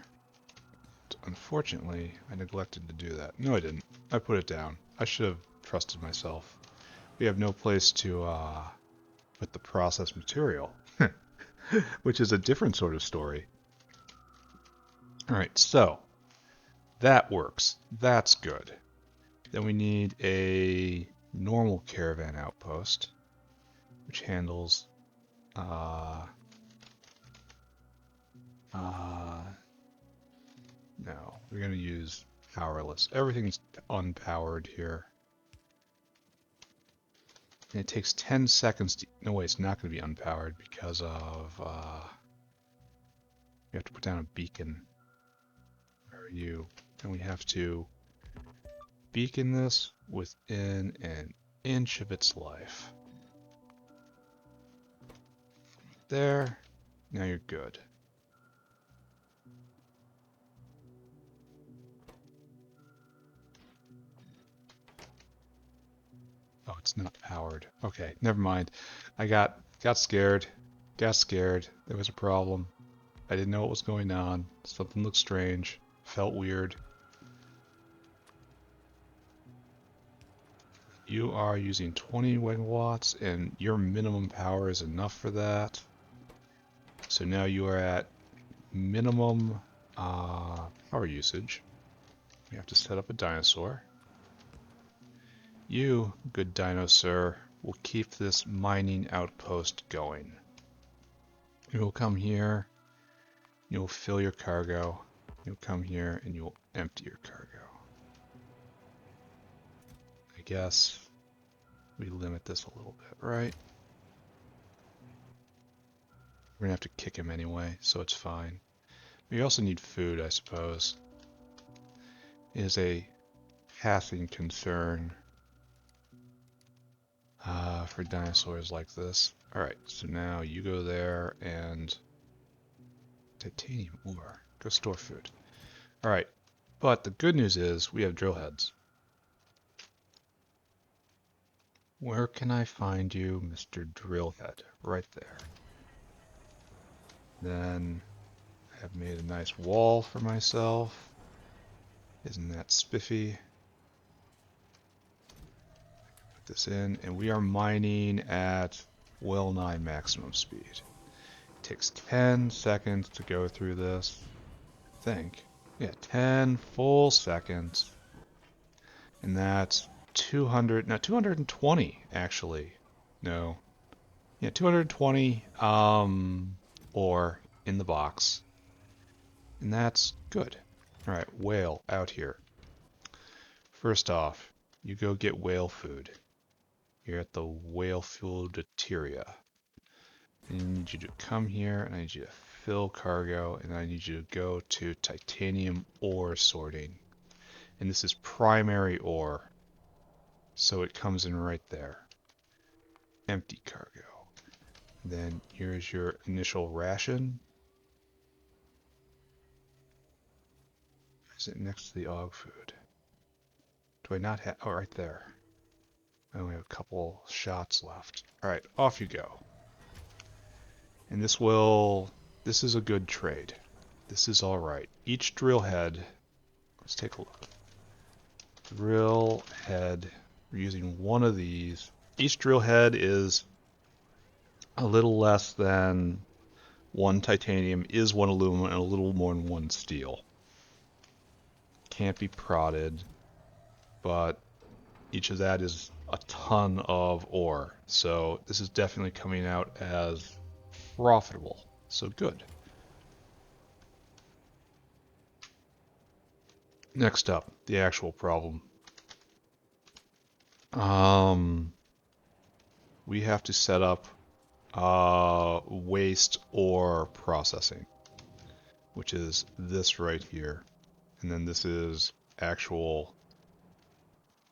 Unfortunately, I neglected to do that. No, I didn't. I put it down. I should have trusted myself. We have no place to put the processed material, which is a different sort of story. Alright, so that works. That's good. Then we need a normal caravan outpost, which handles no, we're going to use powerless. Everything's unpowered here. And it takes 10 seconds to... No, wait, it's not going to be unpowered because of... we have to put down a beacon. Where are you? And we have to beacon this within an inch of its life. There. Now you're good. Oh, it's not powered. Okay, never mind. I got scared. Got scared. There was a problem. I didn't know what was going on. Something looked strange. Felt weird. You are using 20 megawatts and your minimum power is enough for that. So now you are at minimum power usage. We have to set up a dinosaur. You, good dinosaur, will keep this mining outpost going. You will come here, you'll fill your cargo, you'll come here and you'll empty your cargo. I guess we limit this a little bit, right? We're gonna have to kick him anyway, so it's fine. We also need food, I suppose. It is a passing concern for dinosaurs like this. Alright, so now you go there and... Titanium ore. Go store food. Alright, but the good news is we have drill heads. Where can I find you, Mr. Drillhead? Right there. Then I have made a nice wall for myself. Isn't that spiffy? Put this in, and we are mining at well nigh maximum speed. It takes 10 seconds to go through this. I think. Yeah, 10 full seconds. And that's 200, no, 220 actually. No. Yeah, 220 ore in the box. And that's good. Alright, whale out here. First off, you go get whale food. You're at the whale foodteria. And I need you to come here, and I need you to fill cargo, and I need you to go to titanium ore sorting. And this is primary ore. So it comes in right there. Empty cargo. Then here's your initial ration. Is it next to the og food? Do I not have... Oh, right there. I only have a couple shots left. Alright, off you go. And this will... This is a good trade. This is alright. Each drill head... Let's take a look. Drill head. We're using one of these. Each drill head is a little less than one titanium is one aluminum and a little more than one steel. Can't be prodded, but each of that is a ton of ore. So this is definitely coming out as profitable. So good. Next up, the actual problem. We have to set up waste ore processing, which is this right here. And then this is actual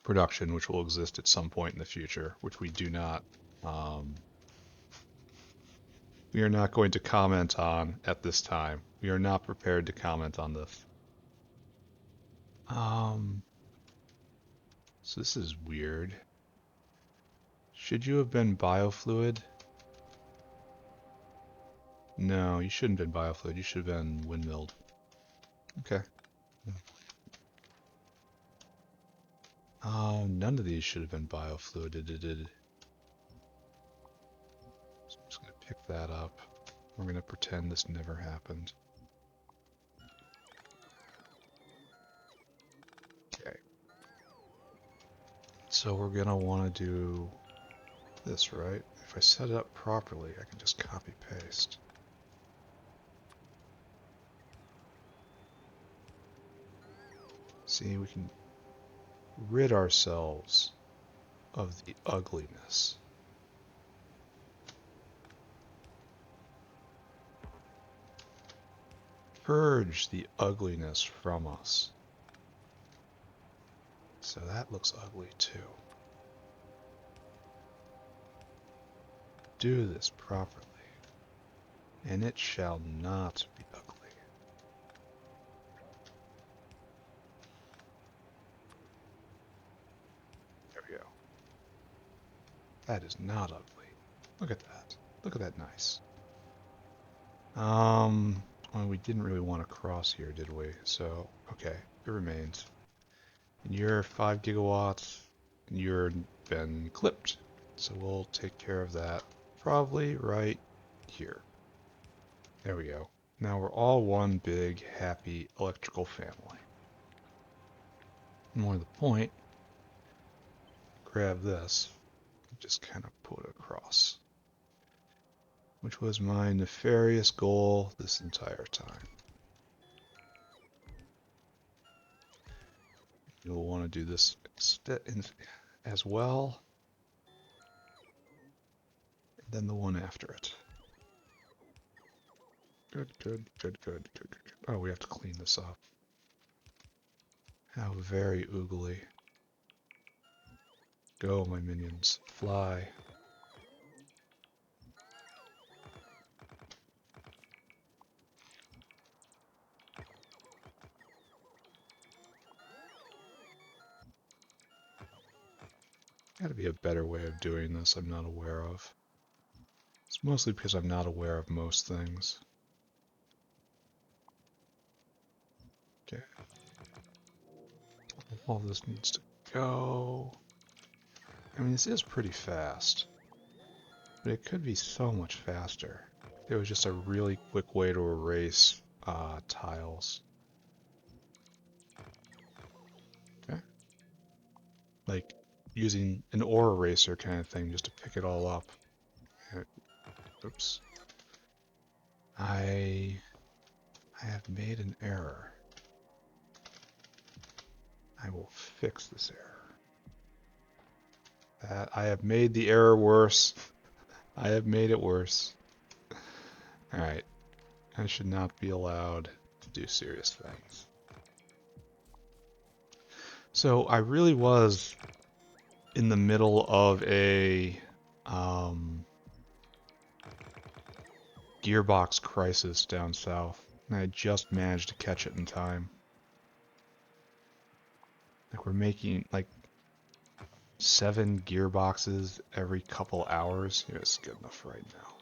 production, which will exist at some point in the future, which we do not, we are not going to comment on at this time. We are not prepared to comment on this. So this is weird. Should you have been biofluid? No, you shouldn't have been biofluid. You should have been windmilled. Okay. None of these should have been biofluided. So I'm just going to pick that up. We're going to pretend this never happened. Okay. So we're going to want to do this, right? If I set it up properly, I can just copy paste. See, we can rid ourselves of the ugliness. Purge the ugliness from us. So that looks ugly too. Do this properly, and it shall not be ugly. There we go. That is not ugly. Look at that. Look at that nice. Well, we didn't really want to cross here, did we? So, okay, it remains. And you're 5 gigawatts, and you're been clipped. So we'll take care of that probably right here. There we go. Now we're all one big, happy electrical family. More to the point, grab this, just kind of put it across, which was my nefarious goal this entire time. You'll want to do this as well, and then the one after it. Good, good, good, good, good, good. Oh, we have to clean this up. How very oogly. Go, my minions. Fly. Gotta be a better way of doing this I'm not aware of. It's mostly because I'm not aware of most things. Okay. All this needs to go. I mean, this is pretty fast, but it could be so much faster. There was just a really quick way to erase tiles. Okay. Like using an ore eraser kind of thing just to pick it all up. Oops. I have made an error. I will fix this error. I have made the error worse. I have made it worse. Alright. I should not be allowed to do serious things. So I really was in the middle of a gearbox crisis down south, and I just managed to catch it in time. Like we're making like 7 gearboxes every couple hours. Yeah, it's good enough right now.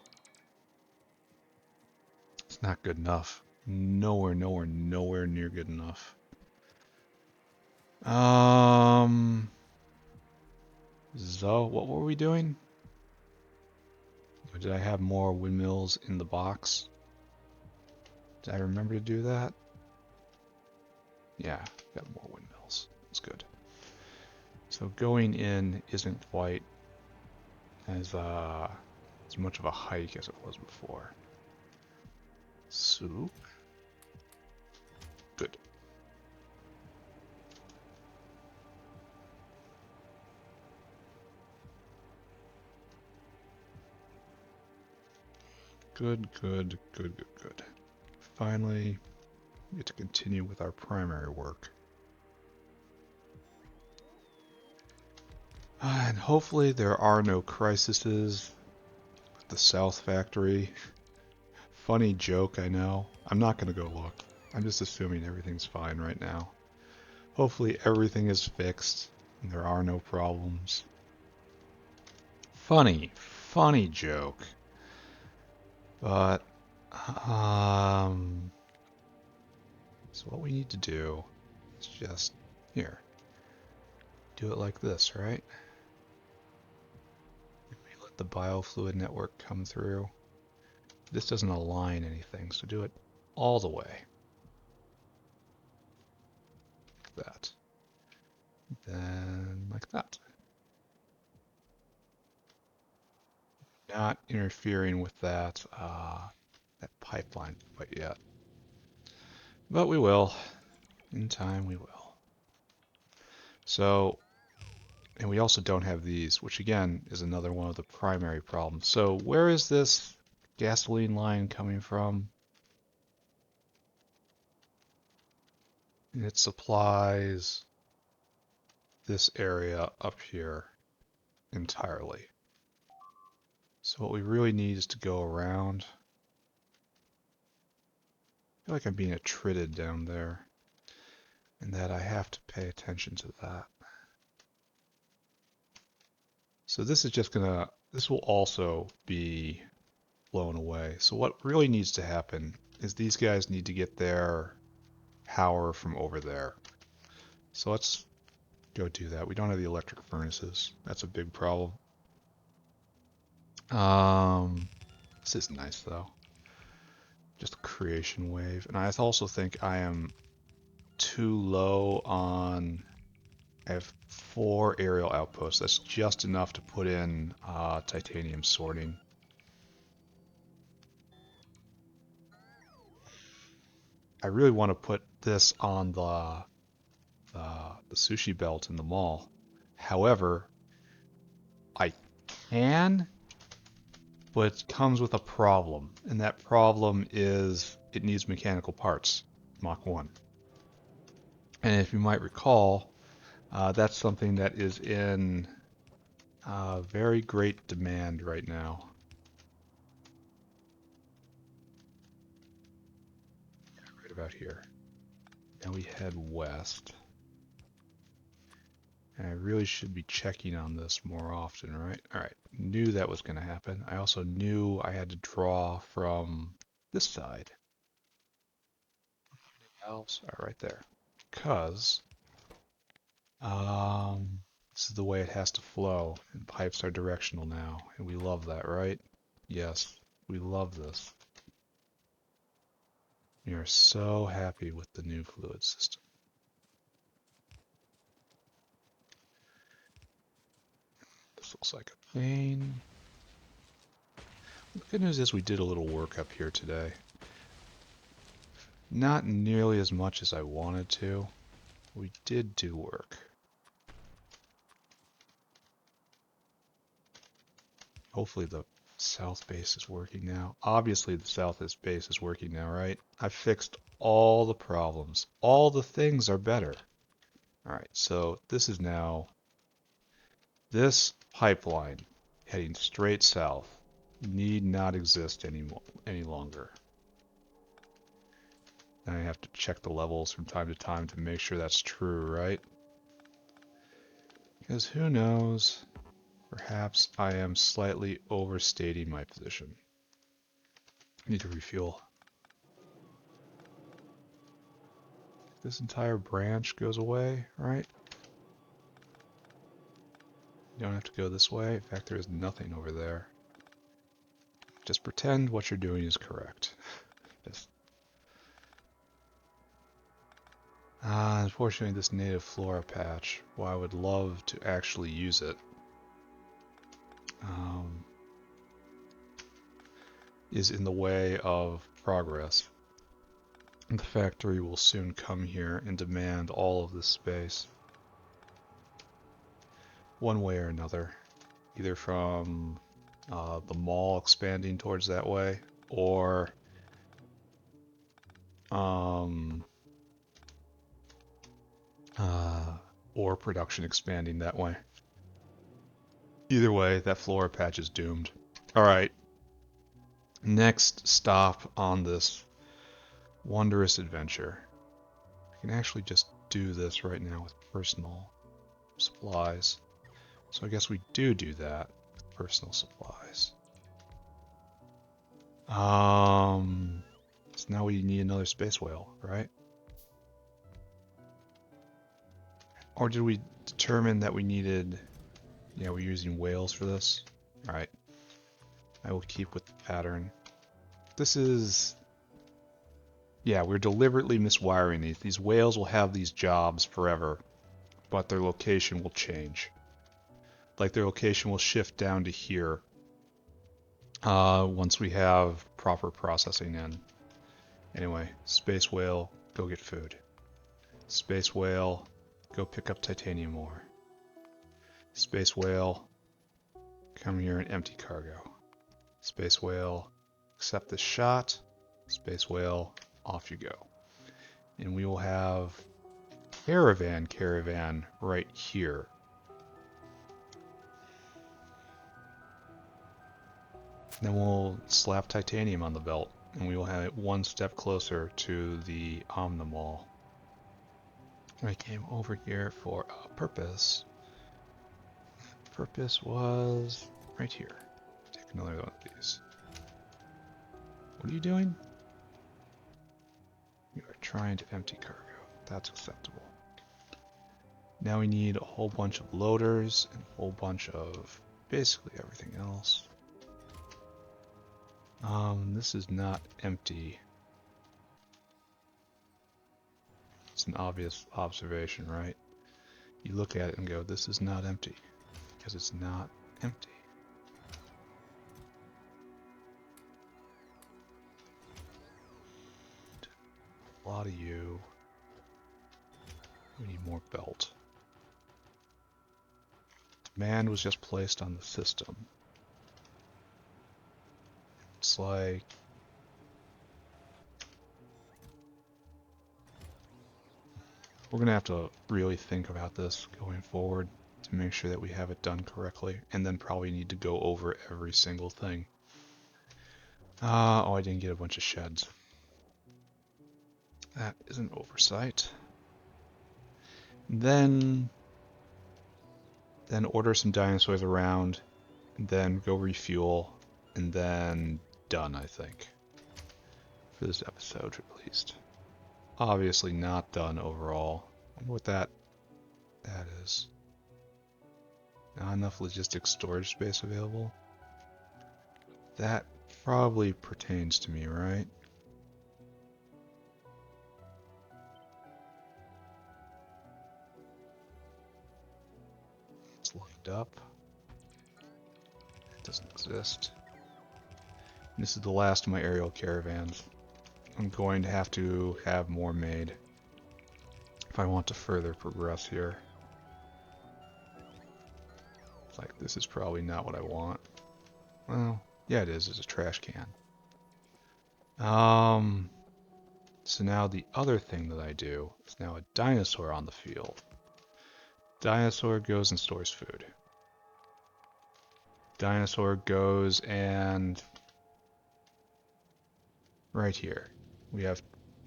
It's not good enough. Nowhere near good enough. So what were we doing? Did I have more windmills in the box? Did I remember to do that? Yeah, got more windmills. That's good. So going in isn't quite as much of a hike as it was before. Soup. Good. Good, good, good, good, good. Finally, we get to continue with our primary work. And hopefully there are no crises with the South Factory. Funny joke, I know. I'm not going to go look. I'm just assuming everything's fine right now. Hopefully everything is fixed and there are no problems. Funny joke. But, so what we need to do is just, here, do it like this, right? We let the biofluid network come through. This doesn't align anything, so do it all the way. Like that. Then like that. Not interfering with that pipeline quite yet. But we will. In time we will. So, and we also don't have these, which again is another one of the primary problems. So where is this gasoline line coming from? It supplies this area up here entirely. So what we really need is to go around. I feel like I'm being attrited down there, and that I have to pay attention to that. So this is just gonna, this will also be blown away. So what really needs to happen is these guys need to get their power from over there. So let's go do that. We don't have the electric furnaces. That's a big problem. This is nice though. Just a creation wave. And I also think I am too low on, I have 4 aerial outposts. That's just enough to put in titanium sorting. I really want to put this on the sushi belt in the mall. However, I can, but it comes with a problem. And that problem is it needs mechanical parts, Mach 1. And if you might recall, that's something that is in very great demand right now. Right about here. Now we head west. And I really should be checking on this more often, right? Alright, knew that was going to happen. I also knew I had to draw from this side. Valves are right there. Because this is the way it has to flow, and pipes are directional now, and we love that, right? Yes, we love this. We are so happy with the new fluid system. This looks like a vein. The good news is we did a little work up here today. Not nearly as much as I wanted to. We did do work. Hopefully the south base is working now. Obviously the south base is working now, right? I fixed all the problems. All the things are better. Alright, so this is now this pipeline heading straight south need not exist any longer. And I have to check the levels from time to time to make sure that's true, right? Because who knows, perhaps I am slightly overstating my position. I need to refuel. This entire branch goes away, right? You don't have to go this way. In fact, there is nothing over there. Just pretend what you're doing is correct. Just... unfortunately, this native flora patch, while I would love to actually use it, is in the way of progress. The factory will soon come here and demand all of this space. One way or another. Either from the mall expanding towards that way, or production expanding that way. Either way, that flora patch is doomed. Alright. Next stop on this wondrous adventure. We can actually just do this right now with personal supplies. So I guess we do that with personal supplies. So now we need another space whale, right? Or did we determine that we needed... yeah, we're using whales for this. Alright. I will keep with the pattern. This is... yeah, we're deliberately miswiring these. These whales will have these jobs forever, but their location will change. Like their location will shift down to here once we have proper processing in. Anyway, space whale, go get food. Space whale, go pick up titanium ore. Space whale, come here and empty cargo. Space whale, accept this shot. Space whale, off you go. And we will have caravan right here. Then we'll slap titanium on the belt, and we will have it one step closer to the Omnimall. I came over here for a purpose. Purpose was right here. Take another one of these. What are you doing? You are trying to empty cargo. That's acceptable. Now we need a whole bunch of loaders and a whole bunch of basically everything else. This is not empty. It's an obvious observation, right? You look at it and go, this is not empty. Because it's not empty. A lot of you. We need more belt. Demand was just placed on the system. It's like... we're going to have to really think about this going forward to make sure that we have it done correctly, and then probably need to go over every single thing. Oh, I didn't get a bunch of sheds. That is an oversight. Then order some dinosaurs around, and then go refuel, and then done, I think. For this episode, at least. Obviously not done overall. I wonder what that is. Not enough logistics storage space available? That probably pertains to me, right? It's looked up. It doesn't exist. And this is the last of my aerial caravans. I'm going to have more made if I want to further progress here. It's like, this is probably not what I want. Well, yeah, it is. It's a trash can. So now the other thing that I do is now a dinosaur on the field. Dinosaur goes and stores food. Dinosaur goes and... right here. We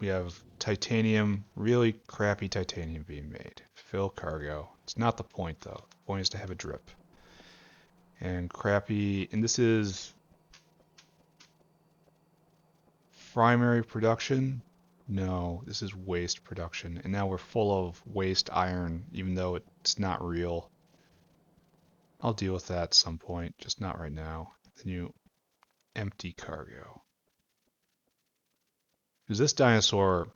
have titanium, really crappy titanium being made. Fill cargo. It's not the point though. The point is to have a drip. And crappy, and this is primary production. No, this is waste production. And now we're full of waste iron, even though it's not real. I'll deal with that at some point, just not right now. Then you empty cargo. Because this dinosaur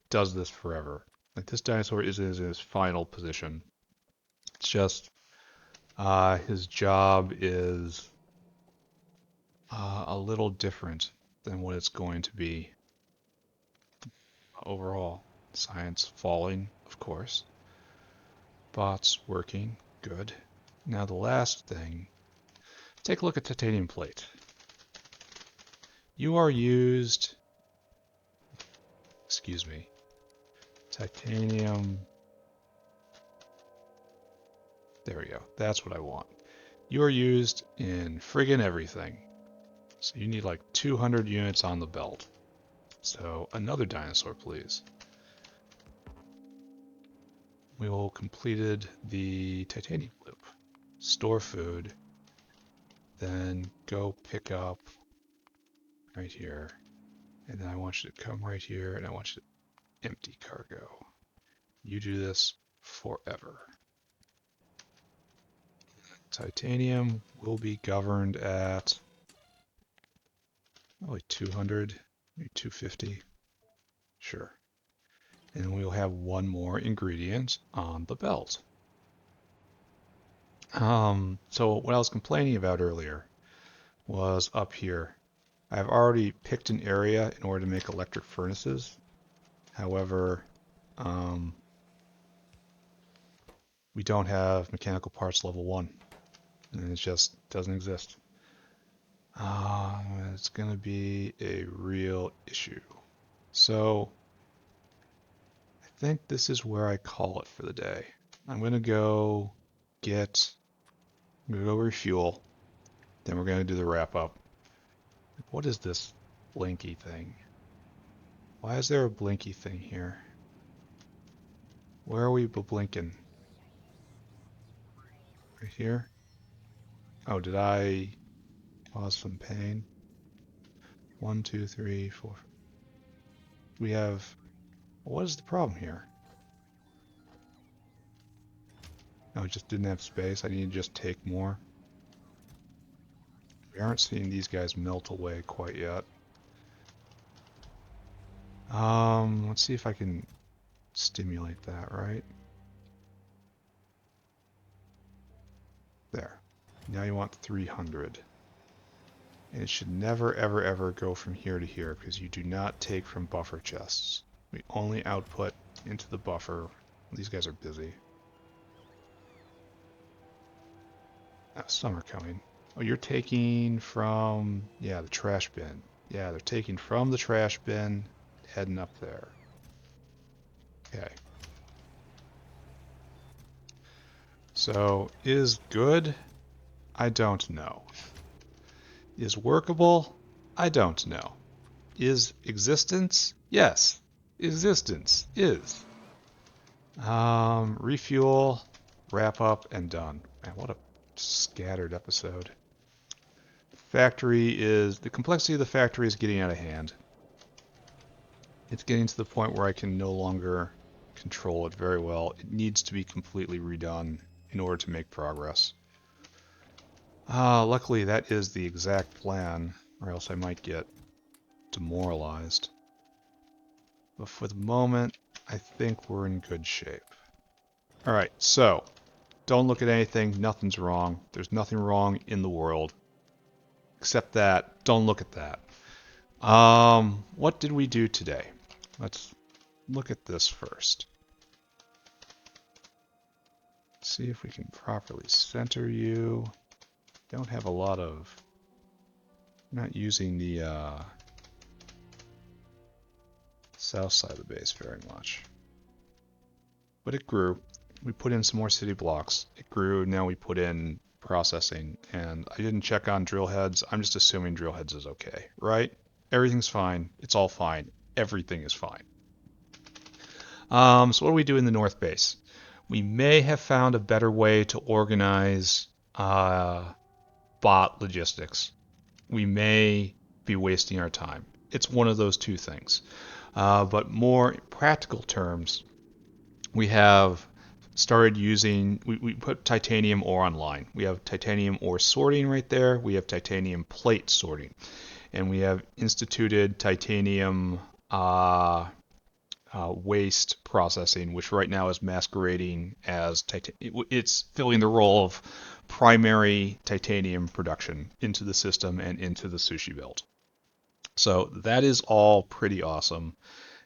does this forever. Like this dinosaur is in his final position. It's just his job is a little different than what it's going to be overall. Science falling, of course. Bots working, good. Now the last thing, take a look at titanium plate. You are used, excuse me, titanium, there we go, that's what I want. You are used in friggin' everything. So you need like 200 units on the belt. So another dinosaur, please. We will completed the titanium loop. Store food. Then go pick up right here. And then I want you to come right here and I want you to empty cargo. You do this forever. Titanium will be governed at probably 200, maybe 250. Sure. And we'll have one more ingredient on the belt. So what I was complaining about earlier was up here. I've already picked an area in order to make electric furnaces. However, we don't have mechanical parts level 1. And it just doesn't exist. It's going to be a real issue. So I think this is where I call it for the day. I'm going to go refuel. Then we're going to do the wrap up. What is this blinky thing? Why is there a blinky thing here? Where are we blinking? Right here? Oh, did I cause some pain? 1, 2, 3, 4. We have... What is the problem here? No, it just didn't have space. I need to just take more. We aren't seeing these guys melt away quite yet. Let's see if I can stimulate that, right? There. Now you want 300. And it should never, ever, ever go from here to here because you do not take from buffer chests. We only output into the buffer. These guys are busy. Some are coming. Oh, you're taking from, yeah, the trash bin. Yeah, they're taking from the trash bin, heading up there. Okay. So, is good? I don't know. Is workable? I don't know. Is existence? Yes. Existence is. Refuel, wrap up, and done. Man, what a scattered episode. The complexity of the factory is getting out of hand. It's getting to the point where I can no longer control it very well. It needs to be completely redone in order to make progress. Luckily that is the exact plan, or else I might get demoralized. But for the moment, I think we're in good shape. Alright, so, don't look at anything, nothing's wrong. There's nothing wrong in the world. Except that, don't look at that. What did we do today? Let's look at this first. See if we can properly center you. Don't have a lot of... I'm not using the south side of the base very much. But it grew. We put in some more city blocks. It grew, now we put in processing. And I didn't check on drill heads. I'm just assuming drill heads is okay, right? Everything's fine. It's all fine. Everything is fine. So what do we do in the north base? We may have found a better way to organize bot logistics. We may be wasting our time. It's one of those two things. But more practical terms, we have started using, we put titanium ore online. We have titanium ore sorting right there. We have titanium plate sorting. And we have instituted titanium waste processing, which right now is masquerading as it's filling the role of primary titanium production into the system and into the sushi belt. So that is all pretty awesome.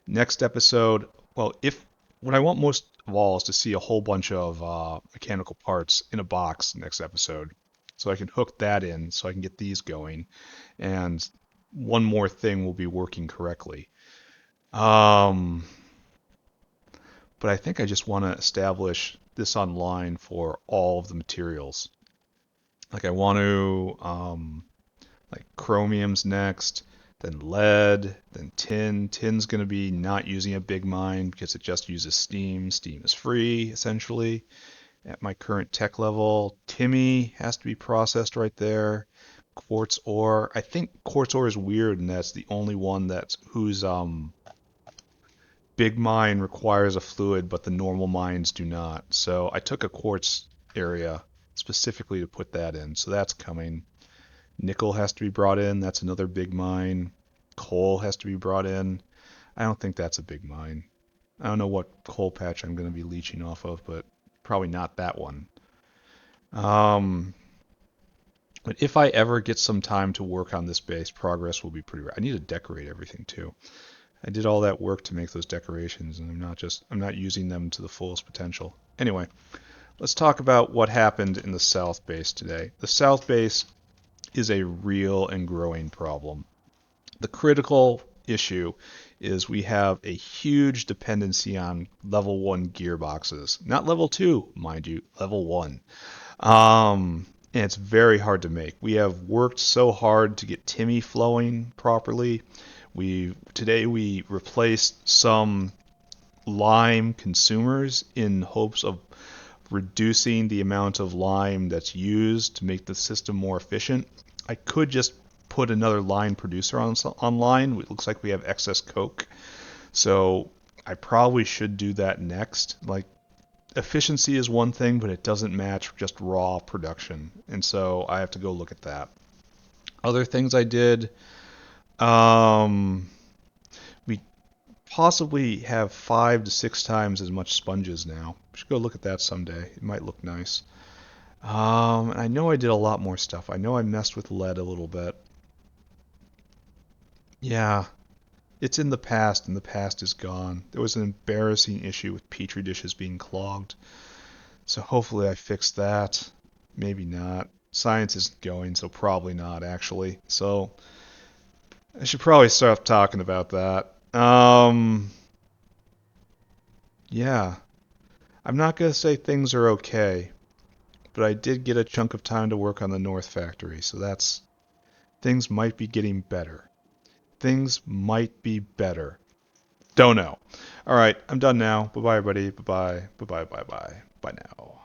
Next episode, well, if what I want most of all is to see a whole bunch of mechanical parts in a box next episode, so I can hook that in, so I can get these going, and one more thing will be working correctly. Um, but I think I just want to establish this online for all of the materials. Like I want to, like chromium's next, then lead, then tin. Tin's going to be not using a big mine because it just uses steam. Steam is free, essentially, at my current tech level. Timmy has to be processed right there. Quartz ore. I think quartz ore is weird, and that's the only one that's whose big mine requires a fluid, but the normal mines do not. So I took a quartz area specifically to put that in. So that's coming. Nickel has to be brought in. That's another big mine. Coal has to be brought in. I don't think that's a big mine. I don't know what coal patch I'm going to be leaching off of, but probably not that one. Um, but if I ever get some time to work on this base, progress will be pretty I need to decorate everything too. I did all that work to make those decorations, and I'm not using them to the fullest potential. Anyway, let's talk about what happened in the South Base today. The South Base is a real and growing problem. The critical issue is we have a huge dependency on level 1 gearboxes. Not level 2, mind you, level 1. And it's very hard to make. We have worked so hard to get Timmy flowing properly. Today we replaced some lime consumers in hopes of reducing the amount of lime that's used to make the system more efficient. I could just put another line producer online. It looks like we have excess coke. So I probably should do that next. Like, efficiency is one thing, but it doesn't match just raw production. And so I have to go look at that. Other things I did, we possibly have 5 to 6 times as much sponges now. We should go look at that someday. It might look nice. And I know I did a lot more stuff. I know I messed with lead a little bit. Yeah, it's in the past, and the past is gone. There was an embarrassing issue with petri dishes being clogged. So hopefully I fixed that. Maybe not. Science isn't going, so probably not, actually. So I should probably start talking about that. Yeah. I'm not going to say things are okay, but I did get a chunk of time to work on the North Factory, so things might be getting better. Things might be better. Don't know. All right, I'm done now. Bye-bye, everybody. Bye-bye. Bye-bye, bye-bye. Bye now.